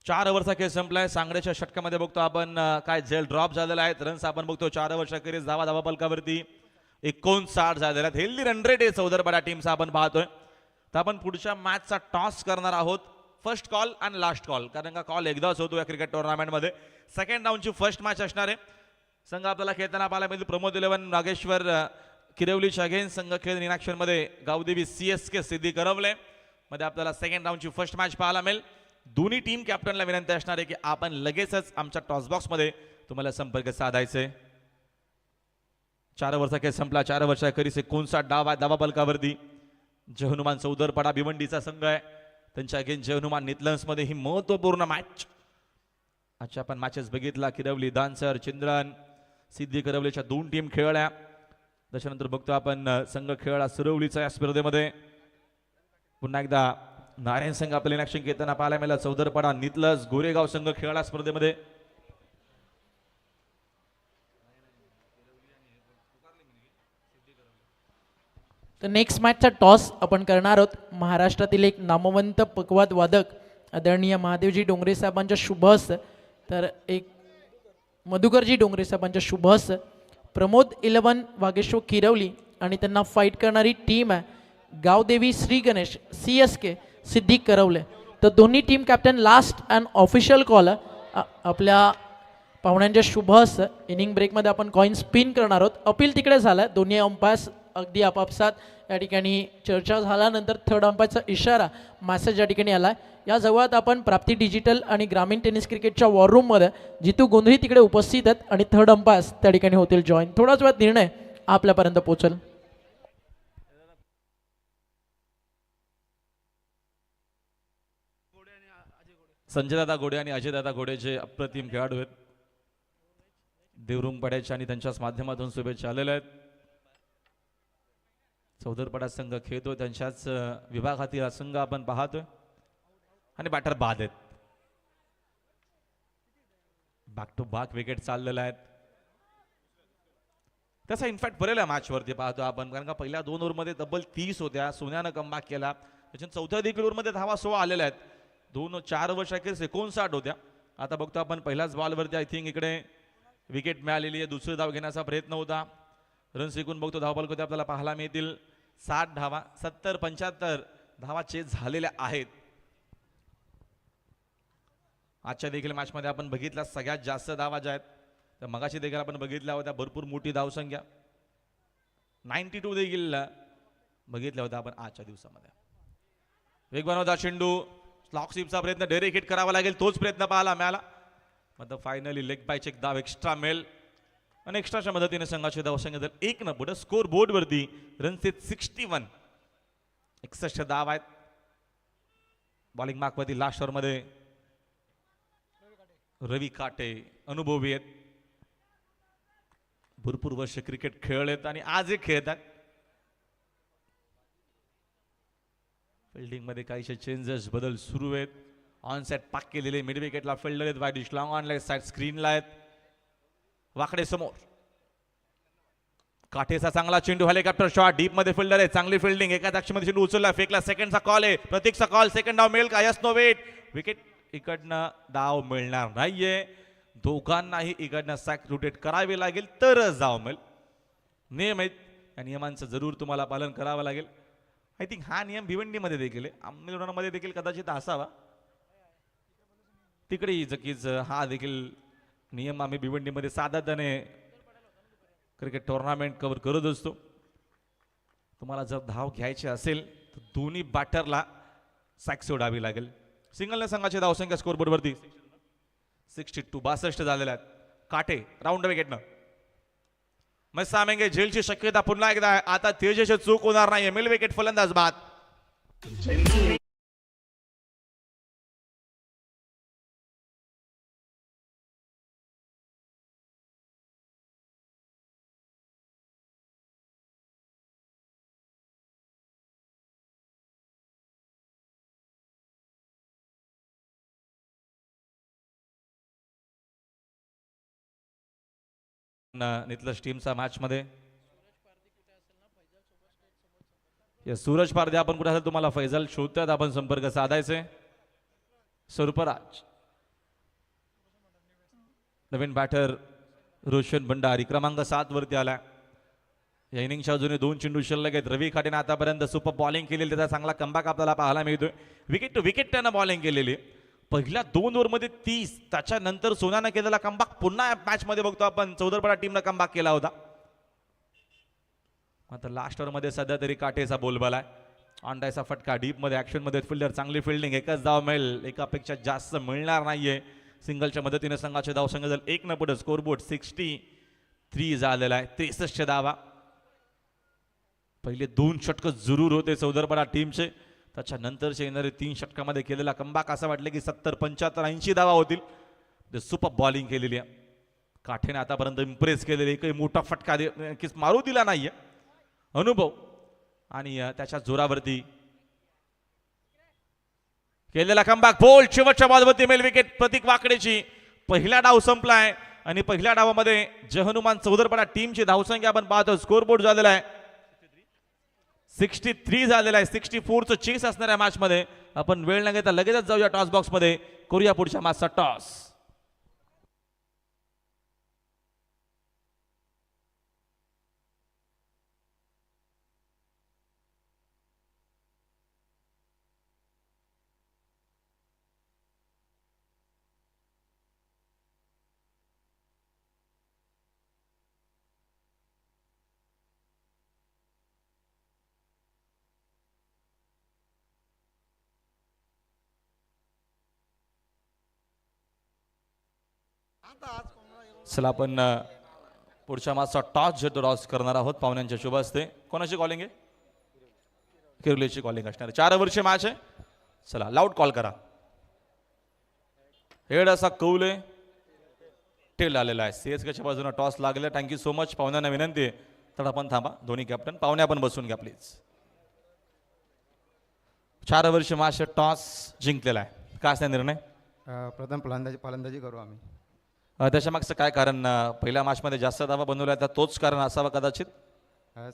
4 ओव्हरचा खेळ संपलाय. सांगडेच्या षटकामध्ये बघतो आपण काय झेल ड्रॉप झालेला आहे. रन्स आपण बघतो 4 ओव्हरच्या धावा पलकावरती 59 झालेल्या आहेत. हेल्दी रन रेट आहे चौदरपाडा टीमचा आपण पाहतोय. तर आपण पुढच्या मॅचचा टॉस करणार आहोत. फर्स्ट कॉल आणि लास्ट कॉल, कारण का कॉल एकदाच होतो या क्रिकेट टुर्नामेंटमध्ये. सेकंड राऊंडची फर्स्ट मॅच असणार आहे. संघ आपल्याला खेळताना पाहायला मिळतील प्रमोद 11 नागेश्वर किरवलीच्या अगेन्स्ट. संघ खेळ इन मध्ये गावदेवी CSK सिद्धी करवले मध्ये आपल्याला सेकंड राऊंडची फर्स्ट मॅच पाहायला मिळेल. दोन्ही टीम कॅप्टनला विनंती असणार आहे की आपण लगेचच आमच्या टॉस बॉक्स मध्ये तुम्हाला संपर्क साधायचे. 4 ओव्हरचा खेळ संपला. 4 ओव्हरच्या 59 धावा पलकावरती. जय हनुमान चौदरपाडा भिवंडीचा संघ आहे. त्यांच्या अगेन्स्ट जय हनुमान नितलन्स मध्ये ही महत्वपूर्ण मॅच. आजच्या आपण मॅचेस बघितला. किरवली, दानसर, चिंद्रन, सिद्धी करवलीच्या 2 टीम खेळल्या. त्याच्यानंतर बघतो आपण संघ खेळला सुरवलीचा या स्पर्धेमध्ये. पुन्हा एकदा नारायण संघ आपल्याला ऍक्शन घेताना पाहायला मिळाला. चौदरपाडा, नितलस, गोरेगाव संघ खेळला स्पर्धेमध्ये. तर नेक्स्ट मॅचचा टॉस आपण करणार आहोत. महाराष्ट्रातील एक नामवंत पकवाद वादक आदरणीय महादेवजी डोंगरे साहेबांच्या शुभ हस्ते, तर एक मधुकरजी डोंगरे साहेबांच्या शुभ हस्ते प्रमोद 11 वागेश्वर किरवली आणि त्यांना फाईट करणारी टीम आहे गावदेवी श्री गणेश CSK सिद्धी करवले. तर दोन्ही team captain last and official call आपल्या पाहुण्यांच्या शुभ हस्ते इनिंग ब्रेकमध्ये आपण कॉइन स्पिन करणार आहोत. अपील तिकडे झालं, दोन्ही अंपायर्स अगदी आपापसात या ठिकाणी चर्चा झाल्यानंतर थर्ड अंपायरचा इशारा मॅसेज या ठिकाणी आला. या जवळात आपण प्राप्ती डिजिटल आणि ग्रामीण टेनिस क्रिकेटच्या वॉररूममध्ये जितू गोंधळी तिकडे उपस्थित आहेत आणि थर्ड अंपायर्स त्या ठिकाणी होतील जॉईन. थोडाच वेळात निर्णय आपल्यापर्यंत पोहोचेल. संजयदादा घोडे आणि अजयदादा घोडे जे अप्रतिम खेळाडू आहेत, देवरुंग पड्याच्या आणि त्यांच्याच माध्यमातून शुभेच्छा आलेल्या आहेत. चौदरपाडा संघ खेळतोय, त्यांच्याच विभागातील संघ आपण पाहतोय आणि बॅटर बाद आहेत. बॅक टू बॅक विकेट चाललेल्या आहेत. त्याचा इनफॅक्ट बरेल मॅच वरती पाहतो आपण, कारण का पहिल्या 2 ओव्हरमध्ये तब्बल 30 होत्या. सोन्यानं कमबॅक केला. त्याच्या चौथ्या देखील ओव्हरमध्ये धावा 16 आलेल्या आहेत. 4 ओव्हर 59 होत्या. आता बघतो आपण पहिल्याच बॉलवरती आय थिंक इकडे विकेट मिळालेली आहे. दुसरी धाव घेण्याचा प्रयत्न होता. रन्स एकूण बघतो धावपलकोते आपल्याला पाहायला मिळतील 60 धावा. 70-75 धावा चेस झालेल्या आहेत. आजच्या देखील मॅचमध्ये आपण बघितल्या सगळ्यात जास्त धावा ज्या आहेत तर मगाशी देखील आपण बघितल्या होत्या. भरपूर मोठी धावसंख्या 92 देखील बघितल्या होत्या आपण आजच्या दिवसामध्ये. वेगवान होता चेंडू, स्लॉक स्वीपचा प्रयत्न, डायरेक्ट हिट करावा लागेल, तोच प्रयत्न पाहायला मिळाला. मात्र फायनली लेग बायचे एक धाव एक्स्ट्रा मिळेल आणि एक्स्ट्राच्या मदतीने संघाची धावसंख्या 1 न पुढे स्कोर बोर्ड वरती रन्स 61. 61 धाव आहेत. बॉलिंग मार्क वरती लास्ट ओव्हर मध्ये रवी काटे अनुभवी आहेत. भरपूर वर्ष क्रिकेट खेळलेत आणि आजही खेळतात. फिल्डिंग मध्ये काहीशे चेंजेस बदल सुरू आहेत. ऑन साइड पाक केलेले मिड विकेटला फिल्डर आहेत. वाईड डिश लॉंग ऑन लेग साइड स्क्रीनला आहेत. वाकडे समोर काठेचा चांगला चेंडू, हेलिकॉप्टर शॉट, डीप मध्ये फिल्डर आहे. चांगली फिल्डिंग, एका मध्ये चेंडू उचलला, फेकला. सेकंडचा कॉल आहे, प्रतीकचा कॉल. सेकंड डाव मिळेल का? Yes no weight. विकेट इकडनं डाव मिळणार नाहीये. दोघांनाही इकडनं सॅक रोटेट करावे लागेल तरच डाव मिळेल. नियम आहेत, या नियमांचं जरूर तुम्हाला पालन करावं लागेल. आय थिंक हा नियम भिवंडीमध्ये देखील आहे, आंबेजोगाईमध्ये देखील कदाचित असावा. तिकडे जकीच हा देखील नियम आम्ही भिवंडीमध्ये सातत्याने क्रिकेट टुर्नामेंट कव्हर करत असतो. तुम्हाला जर धाव घ्यायची असेल तर दोन्ही बॅटरला सॅक सोडावी लागेल. सिंगलने संघाची धावसंख्या स्कोरबोर्डवरती 62 62 झालेल्या आहेत. काटे राऊंड विकेटनं मग सामेंगे झेलची शक्यता पुन्हा एकदा आहे. आता तेजशी चूक होणार नाही. मिल विकेट फलंदाज बाद. नितलस टीमचा मॅच मध्ये सूरज पारदे आपण कुठे असेल तुम्हाला फैजल शोधतात आपण संपर्क साधायचे. सर्पराज नवीन बॅटर रोशन भंडारी क्रमांक 7 वरती आला. या इनिंगच्या अजूनही 2 चेंडू शिल्लक आहेत. रवी खाटेने आतापर्यंत सुपर बॉलिंग केलेली त्याचा चांगला कमबॅक आपल्याला पाहायला मिळतोय. विकेट टू विकेट त्यानं बॉलिंग केलेली. पहिल्या 2 ओव्हरमध्ये 30 त्याच्यानंतर सोनानं केलेला कमबॅक पुन्हा मॅच मध्ये बघतो आपण. चौदरपडा टीमनं कमबॅक केला होता. आता लास्ट ओव्हरमध्ये सध्या तरी काटेचा बोलबाला आहे. अंडायचा फटका डीप मध्ये ऍक्शन मध्ये फिल्डर चांगली फिल्डिंग. एकच धाव मिळेल एकापेक्षा जास्त मिळणार नाहीये. सिंगलच्या मदतीने संघाचे धावसंख्या झाले 1 न पुढे. स्कोरबोर्ड 63 झालेला आहे. 63 धावा. पहिले 2 षटक जरूर होते चौदरपडा टीमचे. त्याच्यानंतरचे येणारे 3 षटकामध्ये केलेला कमबॅक असं वाटलं की 70 75 80 धावा होतील. सुपर बॉलिंग केलेली आहे. काठेने आतापर्यंत इम्प्रेस केलेली. एकही मोठा फटका मारू दिला नाहीये. अनुभव आणि त्याच्या जोरावरती केलेला कमबॅक. बोल शेवटच्या बॉलवरती मेल विकेट प्रतीक वाकडेची. पहिला डाव संपलाय आणि पहिल्या डावामध्ये जय हनुमान चौदरपडा टीमची धावसंख्या आपण पाहतो. स्कोरबोर्ड झालेला आहे 63 झालेला आहे. 64चं चेस असणाऱ्या मॅच मध्ये आपण वेळ न घेता लगेचच जाऊया टॉस बॉक्स मध्ये. करूया पुढच्या मॅचचा टॉस. चला आपण पुढच्या मॅचचा टॉस जे टॉस करणार आहोत पाहुण्यांच्या शुभ असते. कोणाची कॉलिंग आहे? किर्लीची कॉलिंग असणार. 4 ओव्हरची मॅच आहे. चला लाऊड कॉल करा. हेड असा कौले टेल आलेला आहे. सीएसकेच्या बाजूने टॉस लागले. Thank you so much. पाहुण्यांना विनंती आहे तर आपण थांबा. दोन्ही कॅप्टन पाहुणे आपण बसून घ्या प्लीज. 4 ओव्हरची मॅच टॉस जिंकलेला आहे. काय असणार निर्णय? प्रथम फलंदाजी करू आम्ही. त्याच्या मागचं काय कारण? पहिल्या मॅचमध्ये जास्त धावा बनवल्या तर तोच कारण असावा कदाचित.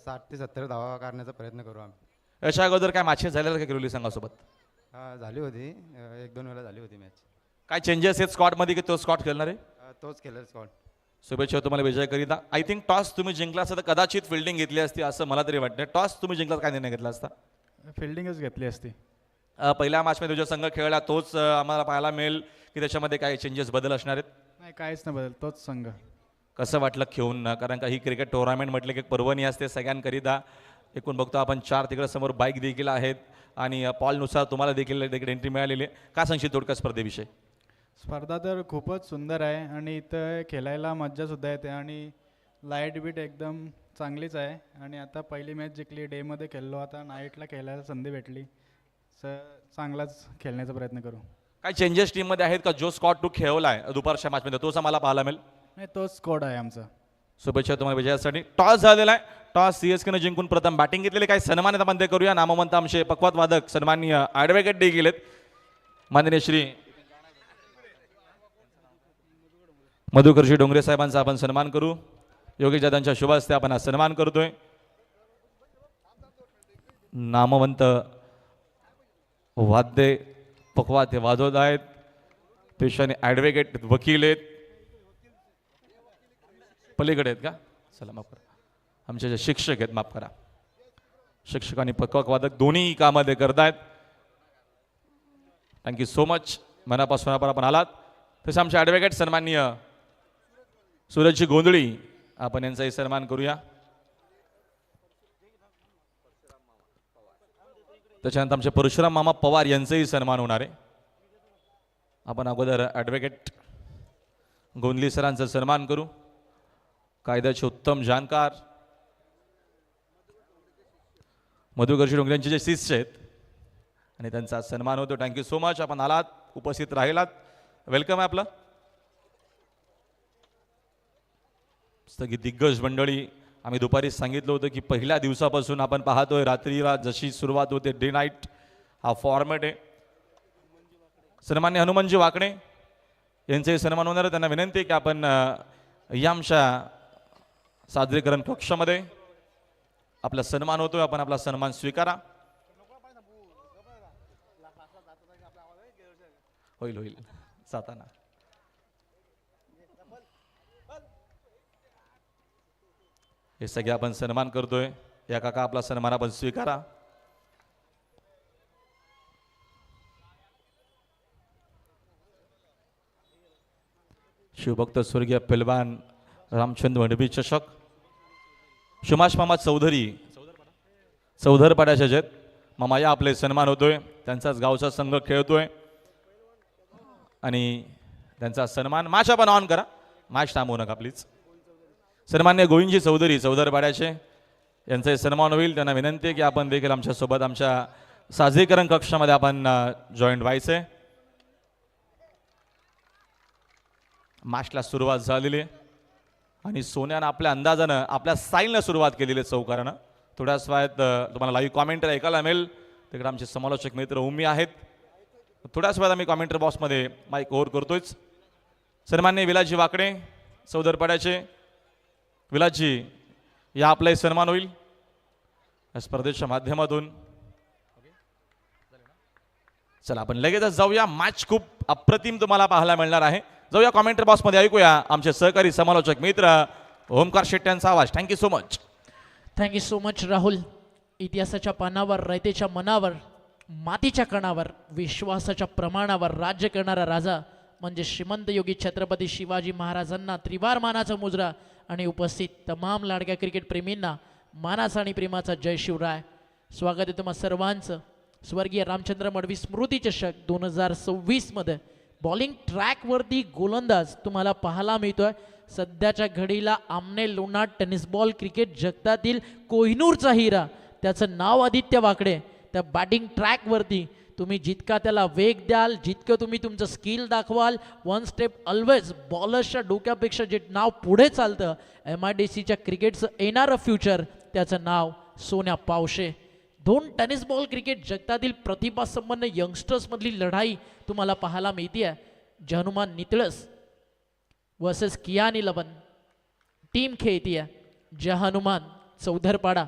60 ते 70 धावा करण्याचा प्रयत्न करू आम्ही. याच्या अगोदर काय मॅचेस झालेल्या का किरोली संघासोबत? झाली होती 1-2 वेळा झाली होती मॅच. काय चेंजेस आहेत स्कॉटमध्ये की तो स्कॉट खेळणार आहे? तोच केला स्कॉट. शुभेच्छा तुम्हाला विजय करिता. आय थिंक टॉस तुम्ही जिंकला असता तर कदाचित फिल्डिंग घेतली असती असं मला तरी वाटतं. टॉस तुम्ही जिंकला काय निर्णय घेतला असता? फिल्डिंगच घेतली असती. पहिल्या मॅचमध्ये जो संघ खेळला तोच आम्हाला पाहायला मिळेल की त्याच्यामध्ये काही चेंजेस बदल असणार आहेत? नाही काहीच नाही बदल. तोच संघ. कसं वाटलं खेळून? कारण का ही क्रिकेट टुर्नामेंट म्हटलं की एक पर्वणी असते सगळ्यांकरिता. एकूण बघतो आपण 4 तिकडे समोर बाईक देखील आहेत आणि पॉलनुसार तुम्हाला देखील एंट्री मिळालेली आहे. काय सांगशील थोडक्यात स्पर्धेविषयी? स्पर्धा तर खूपच सुंदर आहे आणि इथं खेळायला मज्जासुद्धा येते आणि लाईट बीट एकदम चांगलीच आहे. आणि आता पहिली मॅच जिंकली. डेमध्ये खेळलो. आता नाईटला खेळायला संधी भेटली. चांगलाच खेळण्याचा प्रयत्न करू. काय चेंजेस टीममध्ये आहेत का? जो स्कॉट टू खेळला आहे दुपारच्या मॅचमध्ये तोच आम्हाला पाहायला मिळेल? नाही तोच स्कोड आहे आमचा. शुभेच्छा तुम्हाला विजयासाठी. टॉस झालेला आहे. टॉस सीएसकेनं जिंकून प्रथम बॅटिंग घेतलेले. काही सन्मानित आपण ते करूया. नामवंत आमचे पक्वात वादक सन्माननीय ॲडव्होकेट देखील आहेत. माननीय श्री मधुकरजी डोंगरे साहेबांचा आपण सन्मान करू. योगेश दादांच्या शुभ हस्ते आपण हा सन्मान करतोय. नामवंत वाद्य पक्वात हे वाजवत आहेत. पेशाने ॲडव्होकेट वकील आहेत. पलीकडे आहेत का? चला माफ करा. आमचे जे शिक्षक आहेत माफ करा. शिक्षक आणि पक्वात वादक दोन्ही कामामध्ये करतायत. Thank you so much. मनापासून आपण आलात. तसे आमचे ॲडव्होकेट सन्माननीय सूरजची गोंधळी आपण यांचाही सन्मान करूया. त्याच्यानंतर आमचे परशुराम मामा पवार यांचाही सन्मान होणार आहे. आपण अगोदर ॲडव्होकेट गोंधली सरांचा सन्मान करू. कायद्याचे उत्तम जाणकार मधुकरजी डोंगऱ्यांचे जे शिष्य आहेत आणि त्यांचा सन्मान होतो. Thank you so much. आपण आलात, उपस्थित राहिलात, वेलकम आहे आपलं. दिग्गज मंडळी, आम्ही दुपारी सांगितलं होतं की पहिल्या दिवसापासून आपण पाहतोय रात्रीला जशी सुरुवात होते डे नाईट हा फॉर्मॅट आहे. सन्मान्य हनुमानजी वाकडे यांचे सन्मान होणार आहे. त्यांना विनंती आहे की आपण या आमच्या सादरीकरण कक्षामध्ये आपला सन्मान होतोय, आपण आपला सन्मान स्वीकारा. होईल होईल जाताना. हे सगळे आपण सन्मान करतोय. या काका आपला सन्मान आपण स्वीकारा. शिवभक्त स्वर्गीय पेलवान रामचंद्र वडबी चषक सुमाश मामा चौधरपाड्याचे आहेत. मामा या आपले सन्मान होतोय. त्यांचाच गावचा संघ खेळतोय आणि त्यांचा सन्मान माशा पण ऑन करा, मॅच थांबवू नका प्लीज. सन्मान्य गोविंदजी चौधरपाड्याचे यांचाही सन्मान होईल. त्यांना विनंती आहे की आपण देखील आमच्यासोबत आमच्या साजरीकरण कक्षामध्ये आपण जॉईंट व्हायचंय. मॅचला सुरुवात झालेली आहे आणि सोन्यानं आपल्या अंदाजानं आपल्या स्टाईलनं सुरुवात केलेली आहे. चौकारानं थोड्याच वेळात तुम्हाला लाईव्ह कॉमेंटर ऐकायला मिळेल. तिकडे आमचे समालोचक मित्र उमी आहेत. थोड्याच वेळात आम्ही कॉमेंटर बॉक्समध्ये माईक ओव्हर करतोयच. सन्मान्य विलासजी वाकडे चौधरपाड्याचे, विलासजी या आपलाही सन्मान होईल या स्पर्धेच्या माध्यमातून. चला आपण लगेचच जाऊया. मॅच खूप अप्रतिम तुम्हाला पाहायला मिळणार आहे. जाऊया कॉमेंटर बॉक्समध्ये, ऐकूया आमचे सहकारी समालोचक मित्र ओमकार शेट्टी यांचा आवाज. Thank you so much. Thank you so much Rahul. इतिहासाच्या पानावर, रयतेच्या मनावर, मातीच्या कणावर, विश्वासाच्या प्रमाणावर राज्य करणारा राजा म्हणजे श्रीमंत योगी छत्रपती शिवाजी महाराजांना त्रिवार मानाचा मुजरा आणि उपस्थित तमाम लाडक्या क्रिकेट प्रेमींना मानाचा आणि प्रेमाचा जय शिवराय. स्वागत आहे तुम्हा सर्वांचं स्वर्गीय रामचंद्र मडवी स्मृती चषक 2026 मध्ये. बॉलिंग ट्रॅकवरती गोलंदाज तुम्हाला पाहायला मिळतोय. सध्याच्या घडीला आमने लोणार टेनिस बॉल क्रिकेट जगतातील कोहिनूरचा हिरा, त्याचं नाव आदित्य वाकडे. त्या बॅटिंग ट्रॅकवरती तुम्ही जितका त्याला वेग द्याल, जितकं तुम्ही तुमचं स्किल दाखवाल, वन स्टेप ऑलवेज बॉलर्सच्या डोक्यापेक्षा जे नाव पुढे चालतं MIDCच्या क्रिकेटचं येणारं फ्युचर, त्याचं नाव सोन्या पावशे. 2 टेनिस बॉल क्रिकेट जगतातील प्रतिभासंपन्न यंगस्टर्समधली लढाई तुम्हाला पाहायला मिळते. जनुमान नितळस वर्सेस कियान 11 टीम खेळतीये. हनुमान चौधरपाडा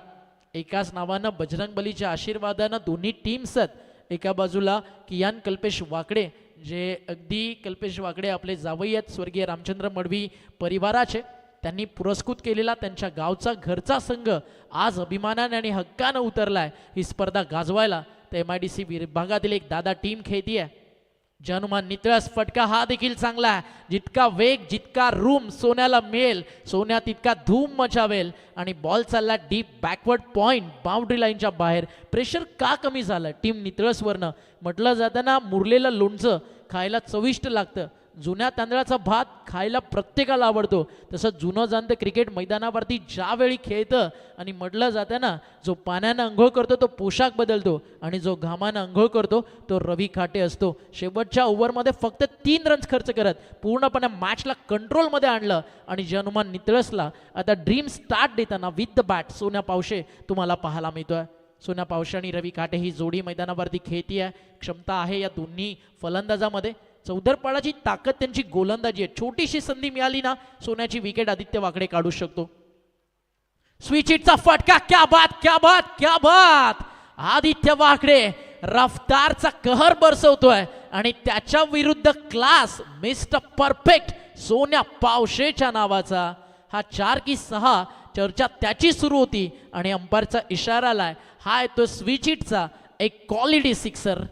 एकाच नावानं बजरंगबलीच्या आशीर्वादानं दोन्ही टीम्स आहेत. एका बाजूला कियान कल्पेश वाकडे, जे अगदी कल्पेश वाकडे आपले जावई आहेत स्वर्गीय रामचंद्र मडवी परिवाराचे. त्यांनी पुरस्कृत केलेला त्यांच्या गावचा घरचा संघ आज अभिमानाने आणि हक्कानं उतरलाय ही स्पर्धा गाजवायला. तर MIDC विभागातील एक दादा टीम खेळतीये. हनुमान नितळस फटका हा देखील चांगला आहे. जितका वेग, जितका रूम सोन्याला मिळेल, सोन्या तितका धूम मचावेल. आणि बॉल चालला डीप बॅकवर्ड पॉइंट बाउंड्री लाईनच्या बाहेर. प्रेशर का कमी झालं टीम नितळसवरनं? म्हटलं जातं ना, मुरलेलं लोणचं खायला चविष्ट लागतं. जुन्या तांदळाचा भात खायला प्रत्येकाला आवडतो. तसं जुनं जाणतं क्रिकेट मैदानावरती ज्यावेळी खेळतं आणि म्हटलं जातं ना, जो पाण्यानं अंघोळ करतो तो पोशाख बदलतो आणि जो घामानं अंघोळ करतो तो रवी खाटे असतो. शेवटच्या ओव्हरमध्ये फक्त 3 रन्स खर्च करत पूर्णपणे मॅचला कंट्रोलमध्ये आणलं आणि हनुमान नितळसला आता ड्रीम स्टार्ट देताना विथ द बॅट सोन्या पावशे तुम्हाला पाहायला मिळतोय. सोन्या पावशे आणि रवी खाटे ही जोडी मैदानावरती खेळती आहे. क्षमता आहे या दोन्ही फलंदाजामध्ये. चौधरपाडाची ताकद त्यांची गोलंदाजी आहे. छोटीशी संधी मिळाली ना, सोन्याची विकेट आदित्य वाकडे काढू शकतो. स्विच हिटचा फटका, क्या बात क्या बात क्या बात. आदित्य वाकडे रफ्तारचा कहर बरसवतोय आणि त्याच्या विरुद्ध क्लास मिस्टर परफेक्ट सोन्या पावशेच्या नावाचा हा 4 की 6 चर्चा त्याची सुरू होती आणि अंपायरचा इशारा आलाय. हा येतो स्विच हिटचा एक क्वालिटी सिक्सर.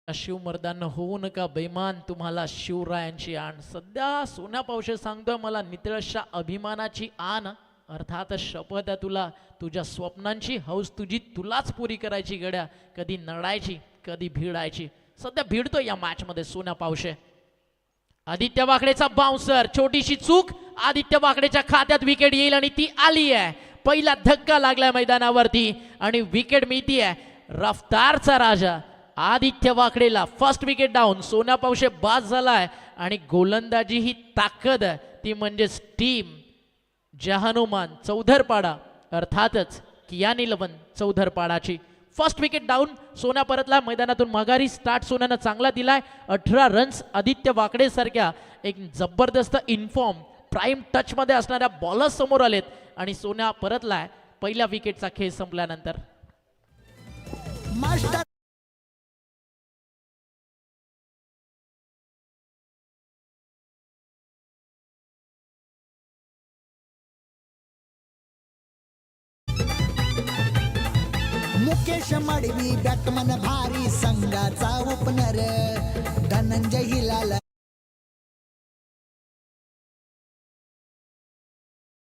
शिवमर्दान होऊ नका बैमान, तुम्हाला शिवरायांची आण. सध्या सोन्या पावशे सांगतोय मला नितळशा अभिमानाची आण. अर्थात शपथ आहे तुला, तुझ्या स्वप्नांची हौस तुझी तुलाच पुरी करायची गड्या. कधी नडायची कधी भिडायची. सध्या भिडतोय या मॅच मध्ये सोन्या पावशे. आदित्य वाकडेचा बाउन्सर, छोटीशी चूक, आदित्य वाकडेच्या खात्यात विकेट येईल आणि ती आली आहे. पहिला धक्का लागलाय मैदानावरती आणि विकेट मिळतीये. रफ्तारचा राजा आदित्य वाकडेला फर्स्ट विकेट डाऊन. सोन्या पावशे बाद झालाय आणि गोलंदाजी ही ताकद ती म्हणजेच टीम जहानुमान चौधरपाडा अर्थातच कियान 11 चौधरपाडाची. First wicket down. सोन्या परतला मैदानातून माघारी. स्टार्ट सोन्यानं चांगला दिलाय. 18 रन्स. आदित्य वाकडे सारख्या एक जबरदस्त इन्फॉर्म प्राईम टच मध्ये असणाऱ्या बॉलर समोर आलेत आणि सोन्या परतलाय पहिल्या विकेटचा खेळ संपल्यानंतर. मास्टर मुकेश मडवी बॅटमन भारी संघाचा ओपनर धनंजय हिलाल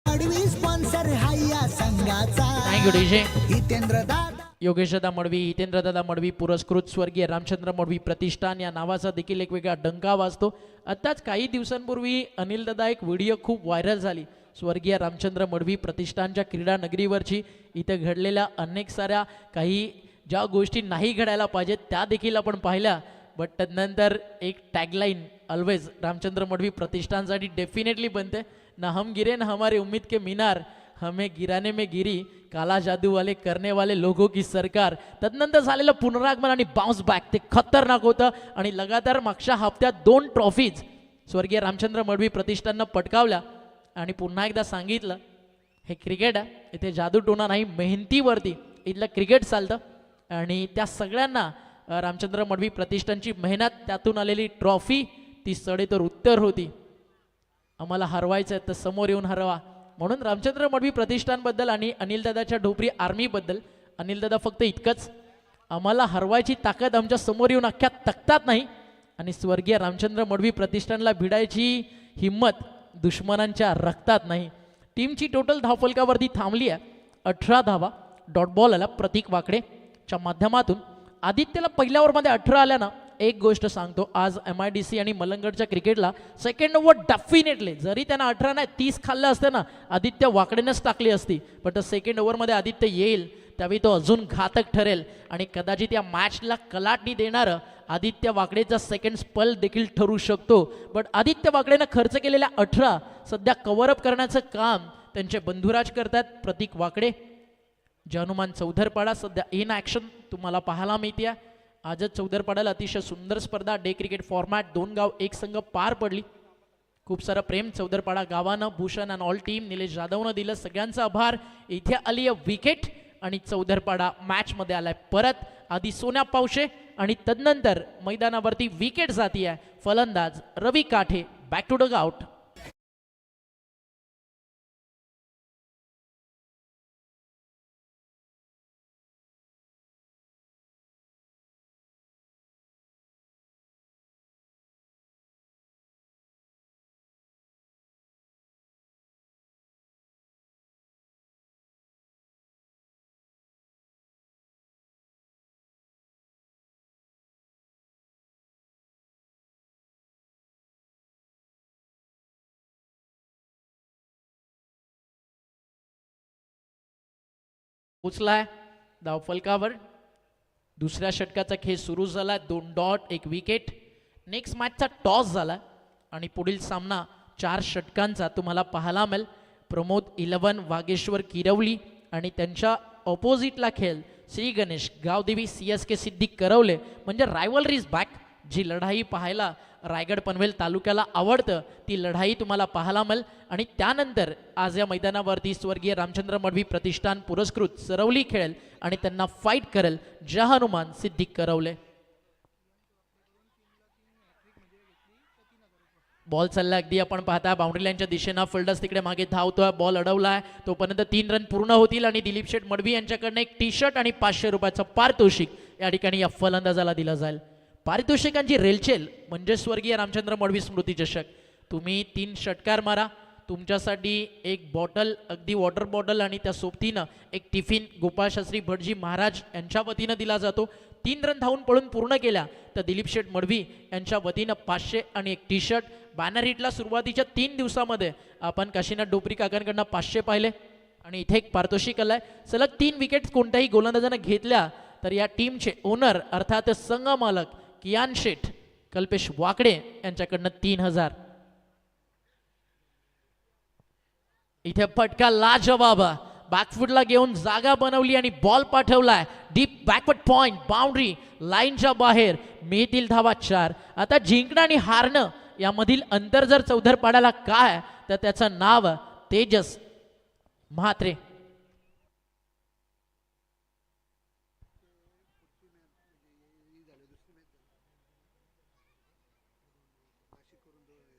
मडवी स्पॉन्सर हाया संघाचा. Thank you DJ. हितेंद्र दादा योगेश दादा मडवी, हितेंद्र दादा मडवी पुरस्कृत स्वर्गीय रामचंद्र मडवी प्रतिष्ठान या नावाचा देखील एक वेगळा डंका वाजतो. आताच काही दिवसांपूर्वी अनिल दादा एक व्हिडिओ खूप व्हायरल झाली स्वर्गीय रामचंद्र मडवी प्रतिष्ठानच्या क्रीडा नगरीवरची. इथे घडलेल्या अनेक साऱ्या काही ज्या गोष्टी नाही घडायला पाहिजेत त्या देखील आपण पाहिल्या. बट त्यानंतर एक टॅगलाईन ऑलवेज रामचंद्र मडवी प्रतिष्ठानसाठी डेफिनेटली बनते, ना हम गिरे ना हमारे उम्मीद के मीनार, हमें गिराने में गिरी, काला जादू वाले करने वाले लोगों की सरकार. त्यानंतर झालेलं पुनरागमन आणि बाउन्स बॅक ते खतरनाक होतं आणि लगातार मागच्या हप्त्यात 2 ट्रॉफीज स्वर्गीय रामचंद्र मडवी प्रतिष्ठाननं पटकावल्या. आणि पुन्हा एकदा सांगितलं हे क्रिकेट आहे, इथे जादूटोणा नाही, मेहनतीवरती इथलं क्रिकेट चालतं. आणि त्या सगळ्यांना रामचंद्र मडवी प्रतिष्ठानची मेहनत, त्यातून आलेली ट्रॉफी ती सडेतोड उत्तर होती. आम्हाला हरवायचं आहे तर समोर येऊन हरवा. म्हणून रामचंद्र मडवी प्रतिष्ठानबद्दल आणि अनिलदादाच्या ढोपरी आर्मीबद्दल अनिलदादा फक्त इतकंच, आम्हाला हरवायची ताकद आमच्या समोर येऊन अख्ख्या तख्तात नाही आणि स्वर्गीय रामचंद्र मडवी प्रतिष्ठानला भिडायची हिम्मत दुश्मनांच्या रक्तात नाही. टीमची टोटल धावफलकावरती थांबली आहे 18 धावा. डॉट बॉल आला प्रतीक वाकडेच्या माध्यमातून. आदित्यला पहिल्या ओव्हरमध्ये 18 आल्या ना. एक गोष्ट सांगतो, आज MIDC आणि मलंगडच्या क्रिकेटला सेकंड ओव्हर डेफिनेटली, जरी त्यांना 18 नाही 30 खाल्लं असतं ना, आदित्य वाकडेनंच टाकली असती. पण सेकंड ओव्हरमध्ये आदित्य येईल त्यावेळी तो अजून घातक ठरेल आणि कदाचित या मॅचला कलाटणी देणारं आदित्य वाकडेचा सेकंड स्पल देखील ठरू शकतो. बट आदित्य वाकडेनं खर्च केलेल्या 18 सध्या कव्हरअप करण्याचं काम त्यांचे बंधुराज करतात. प्रतीक वाकडे, जनुमान चौधरपाडा सध्या इन ॲक्शन तुम्हाला पाहायला मिळते. आजच चौधरपाड्याला अतिशय सुंदर स्पर्धा डे क्रिकेट फॉर्मॅट 2 गाव 1 संघ पार पडली. खूप सारं प्रेम चौधरपाडा गावानं, Bhushan and all team, Nilesh जाधवनं दिलं. सगळ्यांचा आभार. इथे आली विकेट आणि चौधरपाडा मॅचमध्ये आलाय परत. आधी सोन्या पावशे आणि तदनंतर मैदानावरती विकेट जाती आहे फलंदाज Ravi Kathe. Back to dugout. पोचलाय धावफलकावर. दुसऱ्या षटकाचा खेळ सुरू झाला. 2 डॉट 1 विकेट. नेक्स्ट मॅचचा टॉस झाला आणि पुढील सामना 4 षटकांचा तुम्हाला पाहायला मिळेल. प्रमोद 11 वागेश्वर किरवली आणि त्यांच्या ऑपोजिटला खेळ श्री गणेश गावदेवी CSK सिद्दीक करवले. म्हणजे रायवलरीज बॅक. जी लढाई पाहायला रायगड पनवेल तालुक्याला आवडतं ती लढाई तुम्हाला पाहायला मिळेल. आणि त्यानंतर आज या मैदानावरती स्वर्गीय रामचंद्र मडवी प्रतिष्ठान पुरस्कृत सरवली खेळेल आणि त्यांना फाईट करेल जहानुमान सिद्दीक करवले. बॉल चालला अगदी आपण पाहता बाउंड्री लाईनच्या दिशेनं. फिल्डर्स तिकडे मागे धावतोय. बॉल अडवलाय. तोपर्यंत 3 रन पूर्ण होतील आणि दिलीप शेठ मडवी यांच्याकडनं एक टी-शर्ट आणि 500 रुपयाचं पारितोषिक या ठिकाणी या फलंदाजाला दिलं जाईल. पारितोषिकांची रेलचेल म्हणजे स्वर्गीय रामचंद्र मडवी स्मृती चषक. तुम्ही 3 षटकार मारा, तुमच्यासाठी एक बॉटल, अगदी वॉटर बॉटल आणि त्या सोबतीनं एक टिफिन गोपाळशास्त्री भटजी महाराज यांच्या वतीनं दिला जातो. 3 रन धावून पळून पूर्ण केल्या तर दिलीप शेठ मडवी यांच्या वतीनं 500 आणि एक टी शर्ट. बॅनर हिटला सुरुवातीच्या 3 दिवसामध्ये आपण काशीनाथ डोपरी काकांकडनं 500 पाहिले आणि इथे एक पारितोषिक आलंय. सलग 3 विकेट कोणत्याही गोलंदाजानं घेतल्या तर या टीमचे ओनर अर्थात संघ मालक कियान शेठ कल्पेश वाकडे यांच्याकडनं 3000. इथे फटका लाजवाब, बॅकफुटला घेऊन जागा बनवली आणि बॉल पाठवलाय डीप बॅकवर्ड पॉइंट, बाउंड्री लाईनच्या बाहेर. मिळतील धावा 4. आता जिंकणं आणि हारणं यामधील अंतर जर चौधरपाड्याला काय तर त्याचं नाव तेजस म्हात्रे.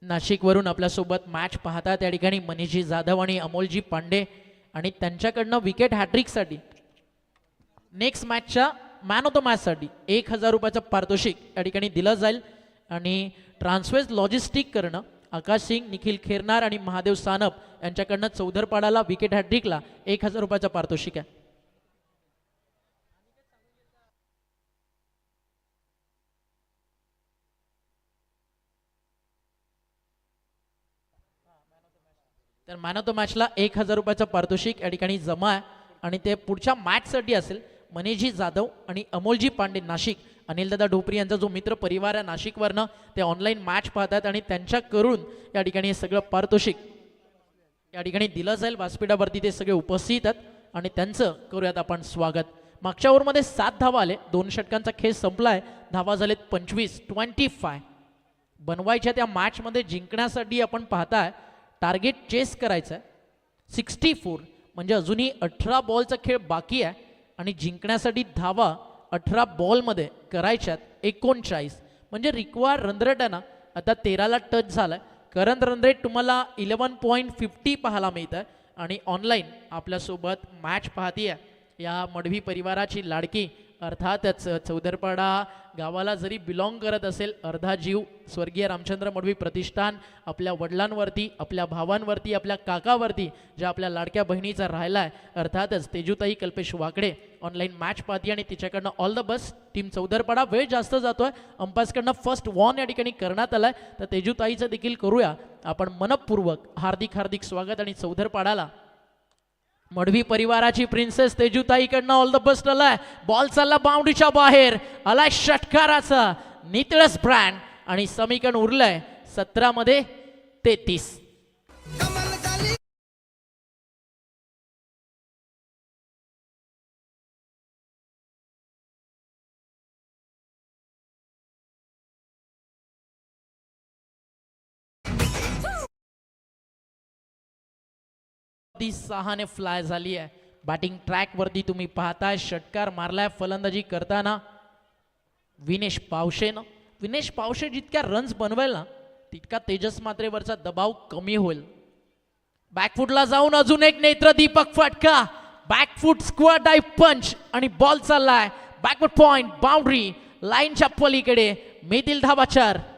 नाशिकवरून आपल्यासोबत मॅच पाहतात त्या ठिकाणी मनीषजी जाधव आणि अमोलजी पांडे आणि त्यांच्याकडनं विकेट हॅट्रिकसाठी नेक्स्ट मॅचच्या मॅन ऑफ द मॅचसाठी 1000 रुपयाचं पारितोषिक या ठिकाणी दिलं जाईल. आणि ट्रान्सवेज लॉजिस्टिक करणं आकाश सिंग, निखिल खेरनार आणि महादेव सानप यांच्याकडनं चौधरपाडाला विकेट हॅट्रिकला 1000 रुपयाचं पारितोषिक आहे. तर मॅन ऑफ द मॅचला 1000 रुपयाचं पारितोषिक या ठिकाणी जमा आहे आणि ते पुढच्या मॅचसाठी असेल. मनीषजी जाधव आणि अमोलजी पांडे नाशिक, अनिलदादा ढोपरी यांचा जो मित्र परिवार आहे नाशिकवरनं ते ऑनलाईन मॅच पाहतात आणि त्यांच्याकडून या ठिकाणी हे सगळं पारितोषिक या ठिकाणी दिलं जाईल. व्यासपीठावरती ते सगळे उपस्थित आहेत आणि त्यांचं करूयात आपण स्वागत. मागच्या ओव्हरमध्ये 7 धावा आले, 2 षटकांचा खेळ संपलाय, धावा झालेत 25 बनवायच्या त्या मॅचमध्ये जिंकण्यासाठी आपण पाहताय टार्गेट चेस करायचं आहे 64, म्हणजे अजूनही 18 बॉलचा खेळ बाकी आहे आणि जिंकण्यासाठी धावा 18 बॉलमध्ये करायच्यात 39, म्हणजे रिक्वायर्ड रन रेट आहे ना आता 13ला टच झालाय. करंट रन रेट तुम्हाला 11.50 पाहायला मिळत आहे आणि ऑनलाईन आपल्यासोबत मॅच पाहतीये या मडवी परिवाराची लाडकी अर्थातच चौधरपाडा गावाला जरी बिलॉंग करत असेल अर्धा जीव स्वर्गीय रामचंद्र मडवी प्रतिष्ठान आपल्या वडिलांवरती, आपल्या भावांवरती, आपल्या काकावरती ज्या आपल्या लाडक्या बहिणीचा राहिला आहे अर्थातच तेजूताई कल्पेश वाकडे ऑनलाईन मॅच पाहती आणि तिच्याकडनं ऑल द बेस्ट. टीम चौधरपाडा वेळ जास्त जातोय, अंपायर्सकडनं फर्स्ट वॉर्न या ठिकाणी करण्यात आलाय तर तेजूताईचं देखील करूया आपण मनपूर्वक हार्दिक स्वागत. आणि चौधरपाडाला मडवी परिवाराची प्रिन्सेस तेजूताईकडनं ऑल द बेस्ट आलाय. बॉल चालला बाउंड्रीच्या बाहेर, आलाय षटकाराचा नितळस ब्रँड आणि समीकरण उरलंय 17 मध्ये 33. ती 6 फ्लाय झाली आहे. बॅटिंग ट्रॅक वरती तुम्ही पाहताय षटकार मारलाय फलंदाजी करताना विनेश पावशेनं. विनेश पावशे जितक्या रन्स बनवेल ना तितका तेजस मात्रेवरचा दबाव कमी होईल. बॅकफुटला जाऊन अजून एक नेत्रदीपक फटका, बॅकफुट स्क्वेअर डाइव्ह पंच आणि बॉल चाललाय बॅकवर्ड पॉइंट, बाउंड्री लाईनच्या पलीकडे. मिळतील धावा 4.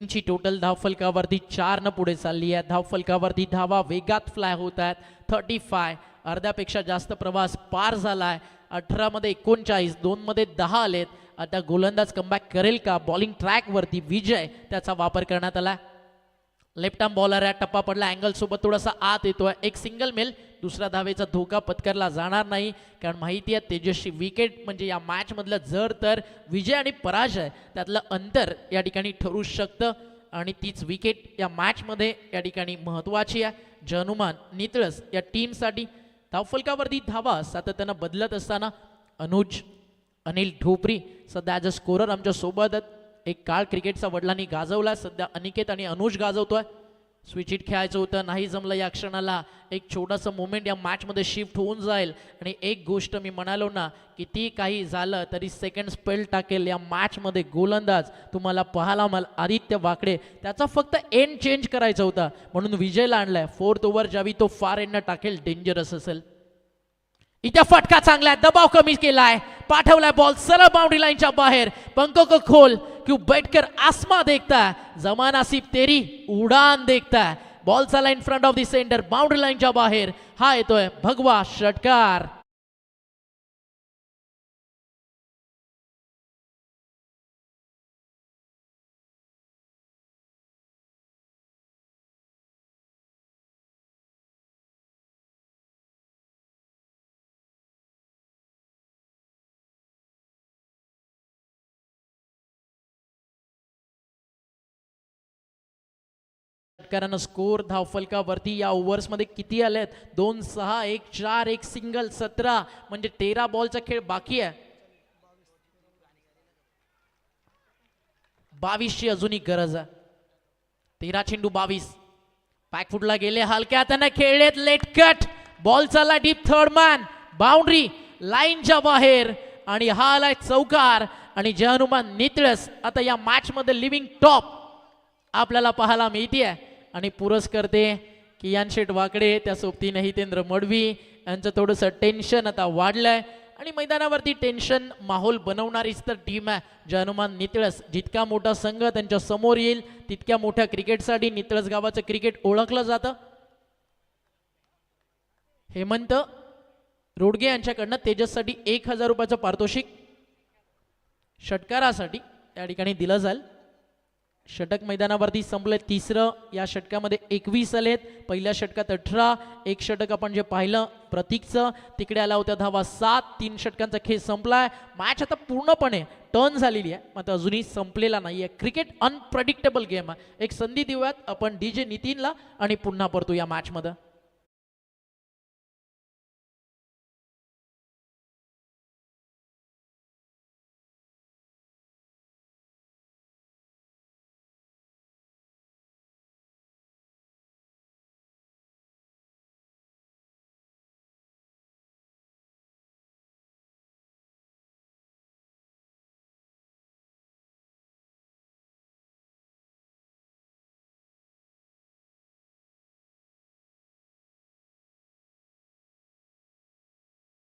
ची टोटल धावफलकावरती 4 न पुढे चालली आहे. धावफलकावरती धावा वेगात फ्लाय होत आहेत 35, अर्ध्यापेक्षा जास्त प्रवास पार झालाय. 18 मध्ये 39, 2 मध्ये 10 आलेत. आता गोलंदाज कमबॅक करेल का? बॉलिंग ट्रॅक वरती विजय त्याचा वापर करण्यात आला. लेफ्ट आर्म बॉलर आहे, टप्पा पडला, अँगल सोबत थोडासा आत येतोय. एक सिंगल मेल, दुसरा धावेचा धोका पत्करला जाणार नाही कारण माहिती आहे तेजस्वी विकेट म्हणजे या मॅच मधलं जर तर विजय आणि पराजय त्यातलं अंतर या ठिकाणी ठरू शकतं आणि तीच विकेट या मॅच मध्ये या ठिकाणी महत्वाची आहे. जनुमान नितळस या टीमसाठी. धावफलकावरती धावा सातत्यानं बदलत असताना अनुज अनिल ढोपरी सध्या ॲज अ स्कोरर आमच्या सोबत. एक काळ क्रिकेटचा वडिलांनी गाजवला, सध्या अनिकेत आणि अनुज गाजवतोय. स्विच इट खेळायचं होतं, नाही जमलं या क्षणाला. एक छोटासा मोमेंट या मॅचमध्ये शिफ्ट होऊन जाईल. आणि एक गोष्ट मी म्हणालो ना, किती काही झालं तरी सेकंड स्पेल टाकेल या मॅचमध्ये गोलंदाज तुम्हाला पाहायला मला आदित्य वाकडे. त्याचा फक्त एंड चेंज करायचा होता म्हणून विजयला आणलाय. 4th ओव्हर ज्यावेळी तो फार एंडनं टाकेल डेंजरस असेल. इथे फटका चांगला आहे, दबाव कमी केलाय, पाठवलाय बॉल सरळ बाउंड्री लाईनच्या बाहेर. पंखों को खोल क्यों बैठकर आसमां देखता है, जमाना सिर्फ तेरी उडान देखता है. बॉल चला in front of the centre, boundary लाईनच्या बाहेर. हा येतोय भगवा षटकार. षटकारानं स्कोर धावफलकावरती या ओव्हर्समध्ये किती आलेत? 2, 6, 1, 4, 1 सिंगल, 17 म्हणजे 13 बॉलचा खेळ बाकी आहे. 22ची अजूनही गरज आहे. 13 चेंडू 22. बॅकफुटला गेले, हलक्या हाताने खेळलेत, लेट कट बॉल चालला डीप, थर्ड मॅन बाउंड्री लाईनच्या बाहेर. आणि हा आलाय चौकार. आणि जय हनुमान नितळस आता या मॅच मध्ये लिव्हिंग टॉप आपल्याला पाहायला मिळते. आणि पुरस्कर्ते कियान शेठ वाकडे, त्या सोबतीने हितेंद्र मडवी यांचं थोडंसं टेन्शन आता वाढलंय. आणि मैदानावरती टेन्शन माहोल बनवणारीच तर टीम आहे जय हनुमान नितळस. जितका मोठा संघ त्यांच्या समोर येईल तितक्या मोठ्या क्रिकेटसाठी नितळस गावाचं क्रिकेट ओळखलं जातं. हेमंत रोडगे यांच्याकडनं तेजससाठी 1000 रुपयाचं पारितोषिक षटकारासाठी त्या ठिकाणी दिलं जाईल. षटक मैदानावरती संपले. तिसरं या षटकामध्ये 21 आलेत, पहिल्या षटकात 18. एक षटक आपण जे पाहिलं प्रतीकचं, तिकडे आला होता धावा 7. 3 षटकांचा खेळ संपलाय. मॅच आता पूर्णपणे टर्न झालेली आहे, मात्र अजूनही संपलेला नाहीये. क्रिकेट अनप्रेडिक्टेबल गेम आहे. एक संधी देऊयात आपण DJ नितीनला आणि पुन्हा परतू या मॅच मध्ये.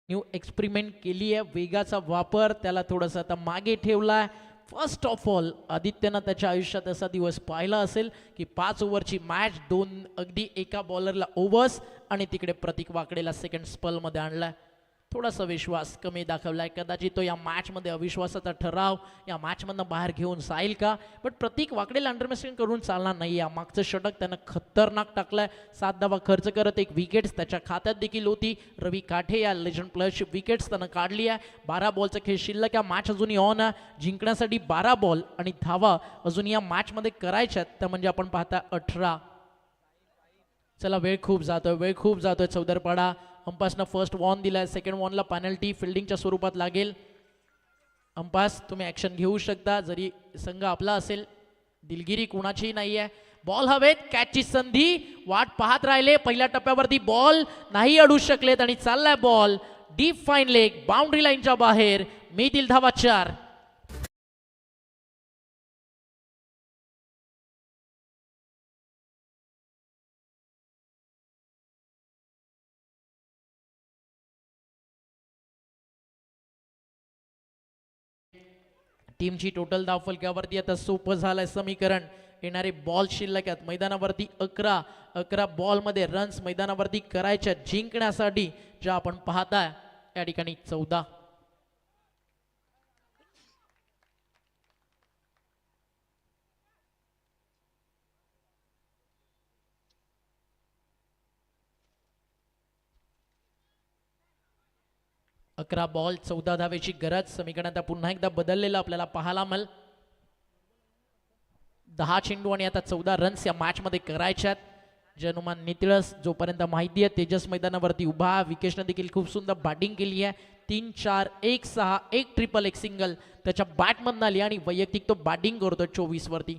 न्यू एक्सपेरिमेंट केली आहे, वेगाचा वापर, त्याला थोडंसं आता मागे ठेवलाय. फर्स्ट ऑफ ऑल आदित्यनं त्याच्या आयुष्यात असा दिवस पाहिला असेल की 5 ओव्हरची मॅच, 2 अगदी एका बॉलरला ओव्हर्स आणि तिकडे प्रतीक वाकडेला सेकंड स्पेलमध्ये आणलाय. थोडासा विश्वास कमी दाखवलाय. कदाचित तो या मॅचमध्ये अविश्वासाचा ठराव या मॅचमधनं बाहेर घेऊन जाईल का, बट प्रतीक वाकडेला अंडरमेस्टिंग करून चालणार नाही. या मागचं षटक त्यानं खतरनाक टाकलाय. 7 धावा खर्च करत 1 विकेट्स त्याच्या खात्यात देखील होती. रवी काठे या लेजंड प्लेयरची विकेट्स त्यानं काढली आहे. 12 बॉलचा खेळ शिल्लक. या मॅच अजूनही ऑन आहे. जिंकण्यासाठी 12 बॉल आणि धावा अजून या मॅचमध्ये करायच्यात, त्या म्हणजे आपण पाहता 18. चला वेळ खूप जातोय चौदरपाडा. अंपासनं फर्स्ट वॉर्न दिलाय, सेकंड वॉर्नला पेनल्टी फिल्डिंगच्या स्वरूपात लागेल. अंपास तुम्ही ॲक्शन घेऊ शकता जरी संघ आपला असेल. दिलगिरी कुणाची नाही आहे. बॉल हवेत, कॅचची संधी वाट पाहत राहिले. पहिल्या टप्प्यावरती बॉल नाही अडू शकलेत आणि चाललाय ball deep fine leg boundary लाईनच्या बाहेर. मिळतील धावा 4. टीमची टोटल धावफलकावरती आता सोपं झालंय समीकरण. येणारे बॉल शिल्लक आहेत मैदानावरती 11 बॉलमध्ये रन्स मैदानावरती करायच्या जिंकण्यासाठी ज्या आपण पाहताय या ठिकाणी 14. अकरा बॉल 14 धावेची गरज. समीकरण आता पुन्हा एकदा बदललेलं आपल्याला पाहायला मिळेल. 10 चेंडू आणि आता 14 रन्स या मॅच मध्ये करायच्यात. जनुमान नितळस जोपर्यंत माहिती आहे तेजस मैदानावरती उभा. विकेशनं देखील खूप सुंदर बॅटिंग केली आहे. 3, 4, 1, 6, 1 ट्रिपल 1 सिंगल त्याच्या बॅटमधून आली आणि वैयक्तिक तो बॅटिंग करतोय 24 वरती.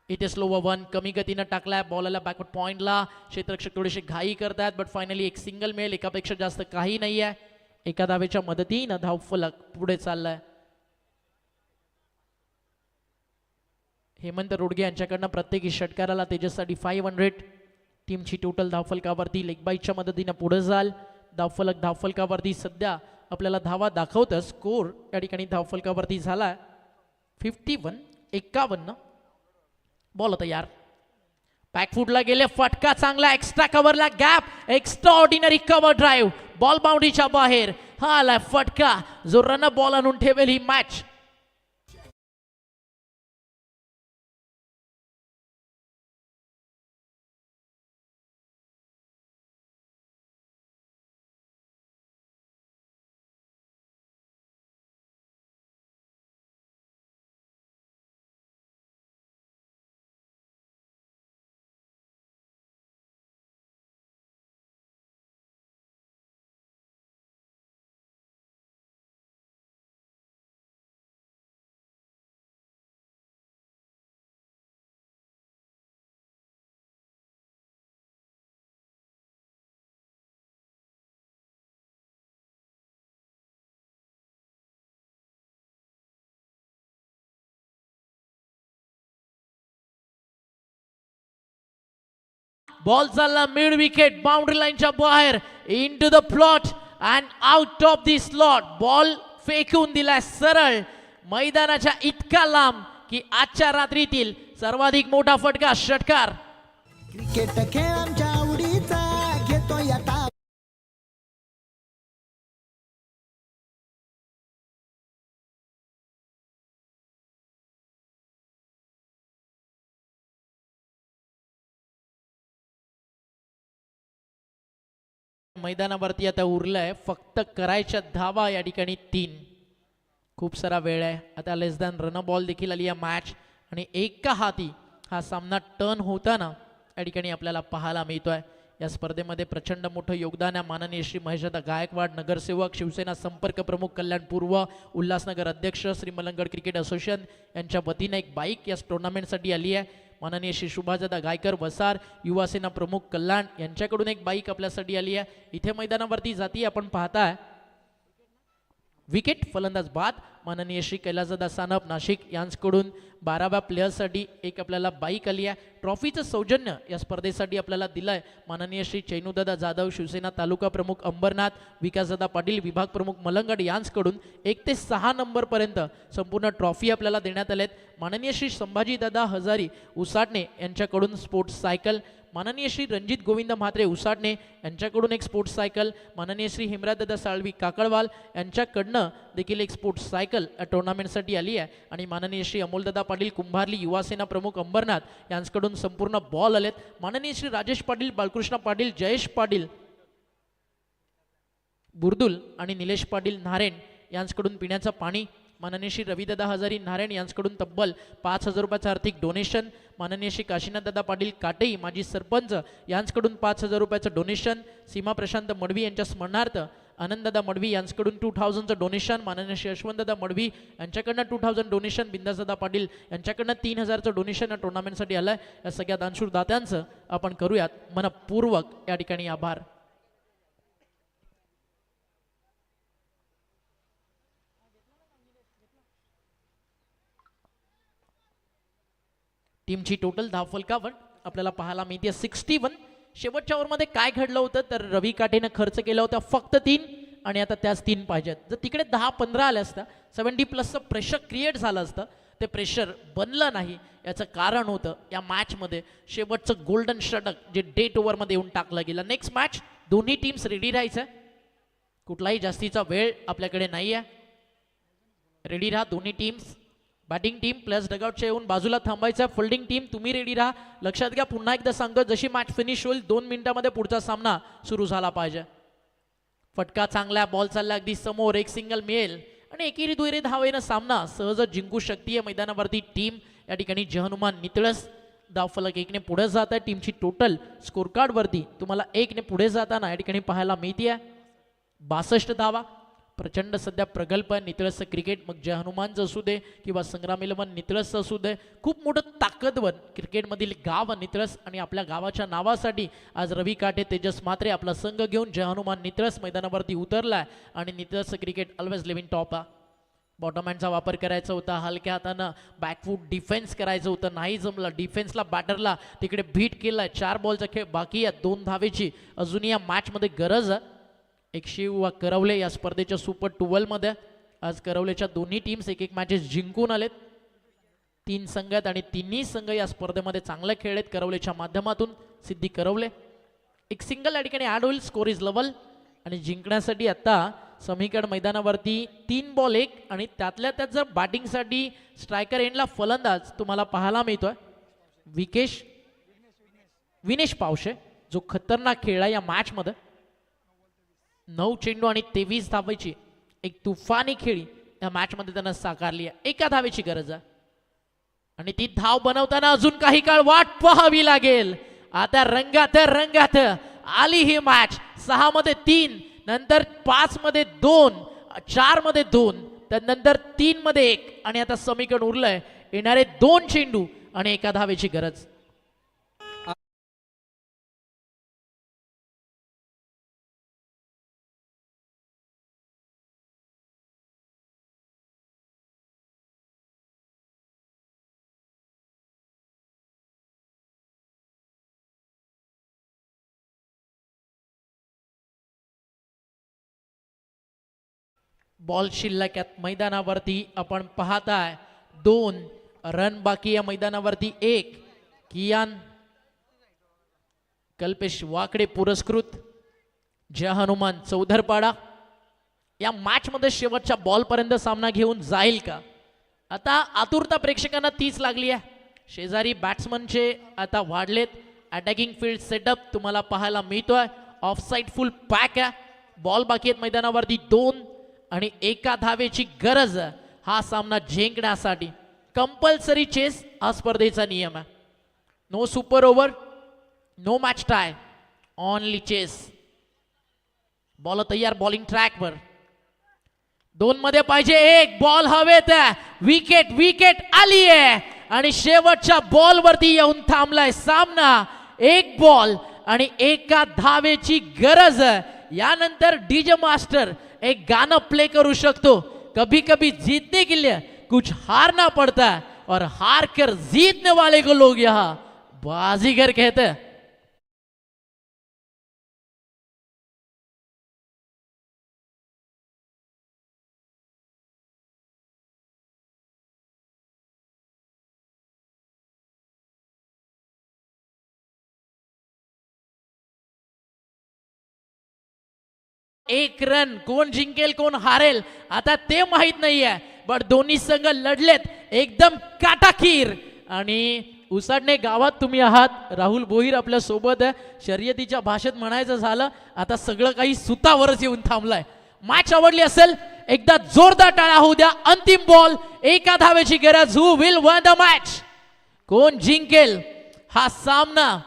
इथे स्लो वन कमी गतीनं टाकलाय बॉलला बॅकवर्ड पॉइंटला. क्षेत्ररक्षक थोडेसे घाई करतात बट फायनली एक सिंगल मिळेल. एकापेक्षा जास्त काही नाही आहे. एका धावेच्या मदतीनं धावफलक पुढे चाललाय. हेमंत रोडगे यांच्याकडनं प्रत्येकी षटकाराला तेजससाठी 500. टीमची टोटल धावफलकावरती लेगबाईच्या मदतीनं पुढे जाल. धावफलकावरती सध्या आपल्याला धावा दाखवतं. स्कोर या ठिकाणी धावफलकावरती झालाय 51. बॉल तयार. बॅकफुटला गेले फटका चांगला. एक्स्ट्रा कव्हरला गॅप. Extra ordinary cover drive. Ball बाउंड्रीच्या बाहेर. हा आलाय फटका जो रन बॉल आणून ठेवेल ही मॅच. बॉल चालला मिड विकेट बाउंड्री लाईनच्या बाहेर. In to the plot and out of the slot. Ball फेकून दिलाय सरळ मैदानाच्या इतका लांब की आजच्या रात्रीतील सर्वाधिक मोठा फटका षटकार. क्रिकेट खेळ आमच्या आवडीचा घेतो या मैदानावरती आता उरलाय फक्त करायच्या धावा या ठिकाणी 3. खूप सारा वेळ आहे आता. लेस दॅन रन बॉल देखील आली या मॅच आणि एका हाती हा सामना टर्न होताना या ठिकाणी आपल्याला पाहायला मिळतोय. या स्पर्धेमध्ये प्रचंड मोठं योगदान आहे माननीय श्री महेशदादा गायकवाड नगरसेवक शिवसेना संपर्क प्रमुख कल्याण पूर्व उल्हासनगर अध्यक्ष श्री मलंगड क्रिकेट असोसिएशन यांच्या वतीने एक बाईक या टुर्नामेंटसाठी आली आहे. माननीय श्री सुभाषदादा गायकर वसार युवासेना प्रमुख कल्याण यांच्याकडून एक बाईक आपल्यासाठी आली आहे. इथे मैदानावरती जाती आपण पाहताय विकेट फलंदाज बाद माननीय श्री कैलासदादा सानप नाशिक यांच्याकडून 12व्या प्लेयरसाठी एक आपल्याला बाईक आली आहे. ट्रॉफीचं सौजन्य या स्पर्धेसाठी आपल्याला दिलंय माननीय श्री चैनूदादा जाधव शिवसेना तालुका प्रमुख अंबरनाथ विकासदादा पाटील विभाग प्रमुख मलंगड यांच्याकडून 1 ते 6 नंबरपर्यंत संपूर्ण ट्रॉफी आपल्याला देण्यात आलेत. माननीय श्री संभाजीदादा हजारी उसाटणे यांच्याकडून स्पोर्ट्स सायकल. माननीय श्री रणजित गोविंद म्हात्रे उसाटणे यांच्याकडून एक स्पोर्ट्स सायकल. माननीय श्री हेमराजदादा साळवी काकळवाल यांच्याकडनं देखील एक स्पोर्ट्स सायकल या टुर्नामेंटसाठी आली आहे. आणि माननीय श्री अमोलदादा पाटील कुंभारली युवासेना प्रमुख अंबरनाथ यांच्याकडून संपूर्ण बॉल आलेत. माननीय श्री राजेश पाटील बालकृष्ण पाटील जयेश पाटील बुर्दुल आणि निलेश पाटील नारायण यांच्याकडून पिण्याचं पाणी. माननीय श्री रविदादा हजारी नारायण यांच्याकडून तब्बल 5,000 रुपयाचं आर्थिक डोनेशन. माननीय श्री काशीनाथदादा पाटील काटेई माजी सरपंच यांच्याकडून 5,000 रुपयाचं डोनेशन. सीमा प्रशांत मडवी यांच्या स्मरणार्थ आनंददादा मडवी यांच्याकडून 2,000चं डोनेशन. माननीय श्री यशवंतदादा मडवी यांच्याकडनं 2,000 डोनेशन. बिंदासदादा पाटील यांच्याकडनं 3,000चं डोनेशन या टुर्नामेंटसाठी आलं आहे. या सगळ्या दानशूर दात्यांचं आपण करूयात मनपूर्वक या ठिकाणी आभार. टीमची टोटल धावफलकावर आपल्याला पाहायला मिळते 61. शेवटच्या ओव्हरमध्ये काय घडलं होतं तर रवी काटेनं खर्च केला होता फक्त 3 आणि आता त्याच 3 पाहिजेत. जर तिकडे 10-15 आले असतं 70+ प्रेशर क्रिएट झालं असतं. ते प्रेशर बनलं नाही. याचं कारण होतं या मॅचमध्ये शेवटचं गोल्डन षटक जे डेट ओव्हरमध्ये येऊन टाकलं गेलं. नेक्स्ट मॅच दोन्ही टीम्स रेडी राहायचं. कुठलाही जास्तीचा वेळ आपल्याकडे नाही आहे. रेडी राहा दोन्ही टीम्स. बॅटिंग टीम प्लस डगआउटच्या येऊन बाजूला थांबायचं. फिल्डिंग टीम तुम्ही रेडी राहा. लक्षात घ्या पुन्हा एकदा सांगतो जशी मॅच फिनिश होईल 2 मिनिटांमध्ये पुढचा सामना सुरू झाला पाहिजे. फटका चांगला. बॉल चालला अगदी समोर. एक सिंगल मिळेल आणि एकेरी दुहेरी धावेनं सामना सहज जिंकू शकते. मैदानावरती टीम या ठिकाणी जहनुमान नितळस धावफलक 1ने पुढे जात आहे. टीमची टोटल स्कोर कार्डवरती तुम्हाला 1ने पुढे जाताना या ठिकाणी पाहायला मिळते 62 धावा. प्रचंड सध्या प्रगल्भ आहे नितळसचं क्रिकेट, मग जय हनुमानचं असू दे किंवा संग्राम इलेव्हन नितळसचं असू दे. खूप मोठं ताकदवर क्रिकेटमधील गाव नितळस आणि आपल्या गावाच्या नावासाठी आज रवी काटे, तेजस म्हात्रे आपला संघ घेऊन जय हनुमान नितळस मैदानावरती उतरलाय आणि नितळसचं क्रिकेट ऑलवेज लिव्हिंग टॉप आहे. बॉटम हँडचा वापर करायचा होता, हलक्या हातानं बॅकफूट डिफेन्स करायचं होतं, नाही जमलं. डिफेन्सला बॅटरला तिकडे बीट केलाय. 4 बॉलचा खेळ बाकी आहे, 2 धावेची अजून या मॅचमध्ये गरज आहे. एक शिव व करवले या स्पर्धेच्या सुपर 12 मध्ये आज करवलेच्या दोन्ही टीम्स एक मॅचेस जिंकून आलेत. 3 संघ आहेत आणि तिन्ही संघ या स्पर्धेमध्ये चांगले खेळलेत. करवलेच्या माध्यमातून सिद्धी करवले एक सिंगल या ठिकाणी ॲड होईल. स्कोर इज लेवल आणि जिंकण्यासाठी आता समीकरण मैदानावरती 3 बॉल 1 आणि त्यातल्या त्यात जर बॅटिंगसाठी स्ट्रायकर एंडला फलंदाज तुम्हाला पाहायला मिळतोय विनेश पावशे, जो खतरनाक खेळला या मॅचमध्ये. 9 चेंडू आणि 23 धावेची एक तुफानी खेळी या मॅचमध्ये त्यानं साकारली आहे. 1 धावेची गरज आहे आणि ती धाव बनवताना अजून काही काळ वाट पाहावी लागेल. आता रंगात आली ही मॅच. 6 मध्ये 3, नंतर 5 मध्ये 2, 4 मध्ये 2, त्यानंतर 3 मध्ये 1 आणि आता समीकरण उरलंय येणारे 2 चेंडू आणि 1 धावेची गरज. बॉल शिल्लक आहेत मैदानावरती. आपण पाहताय 2 रन बाकी या मैदानावरती. 1 कियान कल्पेश वाकडे पुरस्कृत जय हनुमान चौधरपाडा या मॅच मध्ये शेवटच्या बॉल पर्यंत सामना घेऊन जाईल का? आता आतुरता प्रेक्षकांना तीच लागली आहे. शेजारी बॅट्समनचे आता वाढलेत. अटॅकिंग फील्ड सेटअप तुम्हाला पाहायला मिळतोय. ऑफ साइड फुल पॅक आहे. बॉल बाकी आहेत मैदानावरती 2 आणि 1 धावेची गरज हा सामना जिंकण्यासाठी. कंपल्सरी चेस हा स्पर्धेचा नियम आहे. No super over, no match tie, only chase. Ball तयार बॉलिंग ट्रॅकवर. 2 मध्ये पाहिजे 1 बॉल हवेत. विकेट आली आहे आणि शेवटच्या बॉल वरती येऊन थांबलाय सामना. 1 बॉल आणि 1 धावेची गरज. यानंतर डीजे मास्टर एक गाना प्ले करू शकतो. कभी कभी जीतने के लिए कुछ हारना पड़ता है और हार कर जीतने वाले को लोग यहाँ बाजीगर कहते हैं. एक रन कोण जिंकेल कोण हारेल आता ते माहित नाहीये. बट दोन्ही संघ लढलेत एकदम काटाकीर. आणि उसाडणे गावात तुम्ही आहात. राहुल भोईर आपल्या सोबत आहे. शर्यतीच्या भाषेत म्हणायचं झालं आता सगळं काही सुतावरच येऊन थांबलाय. मॅच आवडली असेल एकदा जोरदार टाळ्या होऊ द्या. अंतिम बॉल 1 धावेची गरज. Who will one the match? कोण जिंकेल हा सामना?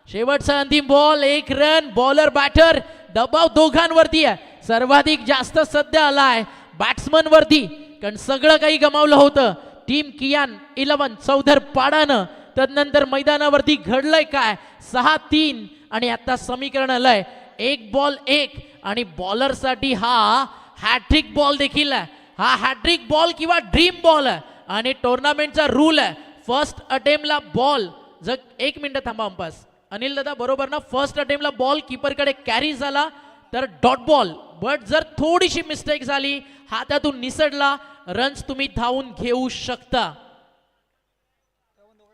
शेवटचा अंतिम बॉल 1 रन. बॉलर बॅटर दबाव दोघांवरती आहे. सर्वाधिक जास्त सध्या आलाय बॅट्समन वरती, कारण सगळं काही गमावलं होतं टीम कियान 11 चौधरपाडानं. तदनंतर मैदानावरती घडलंय काय? 6-3 आणि आता समीकरण आलंय 1 बॉल 1 आणि बॉलरसाठी हा हॅट्रिक बॉल देखील आहे. हा हॅट्रिक बॉल किंवा ड्रीम बॉल आहे आणि टुर्नामेंटचा रूल आहे फर्स्ट अटेम्प्टला बॉल जर 1 मिनिट थांबा अंपास. अनिल दादा बरोबर ना? फर्स्ट अटेम्प्टला बॉल कीपरकडे कॅरी झाला तर डॉट बॉल. बट जर थोडीशी मिस्टेक झाली हातातून निसटला रन्स तुम्ही धावून घेऊ शकता.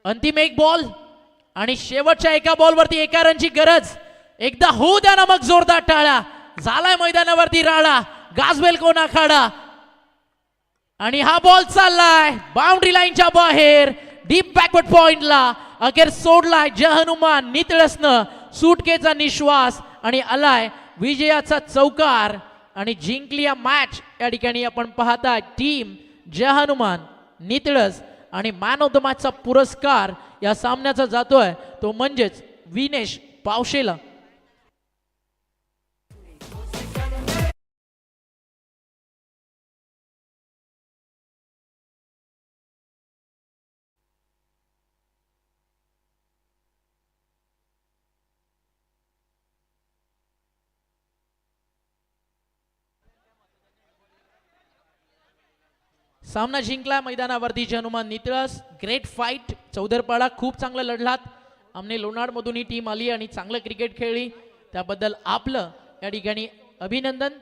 अंतिम 1 बॉल आणि शेवटच्या 1 बॉलवरती 1 रनची गरज. एकदा होऊ द्या ना मग जोरदार टाळ्या. झालाय मैदानावरती राडा. गाजवेल कोण आखाडा. आणि हा बॉल चाललाय बाउंड्री लाईनच्या बाहेर डीप बॅकवर्ड पॉइंटला. अखेर सोडलाय जय हनुमान नितळसनं सुटकेचा निश्वास आणि आलाय विजयाचा चौकार आणि जिंकली या मॅच. या ठिकाणी आपण पाहता टीम जय हनुमान नितळस आणि मॅन ऑफ द मॅचचा पुरस्कार या सामन्याचा जातोय तो म्हणजेच विनेश पावशेला. सामना जिंकला मैदानावरती हनुमान नितळस. ग्रेट फाईट चौदरपाडा, खूप चांगलं लढलात. आमने लोणारमधून ही टीम आली आणि चांगलं क्रिकेट खेळली, त्याबद्दल आपलं या ठिकाणी अभिनंदन.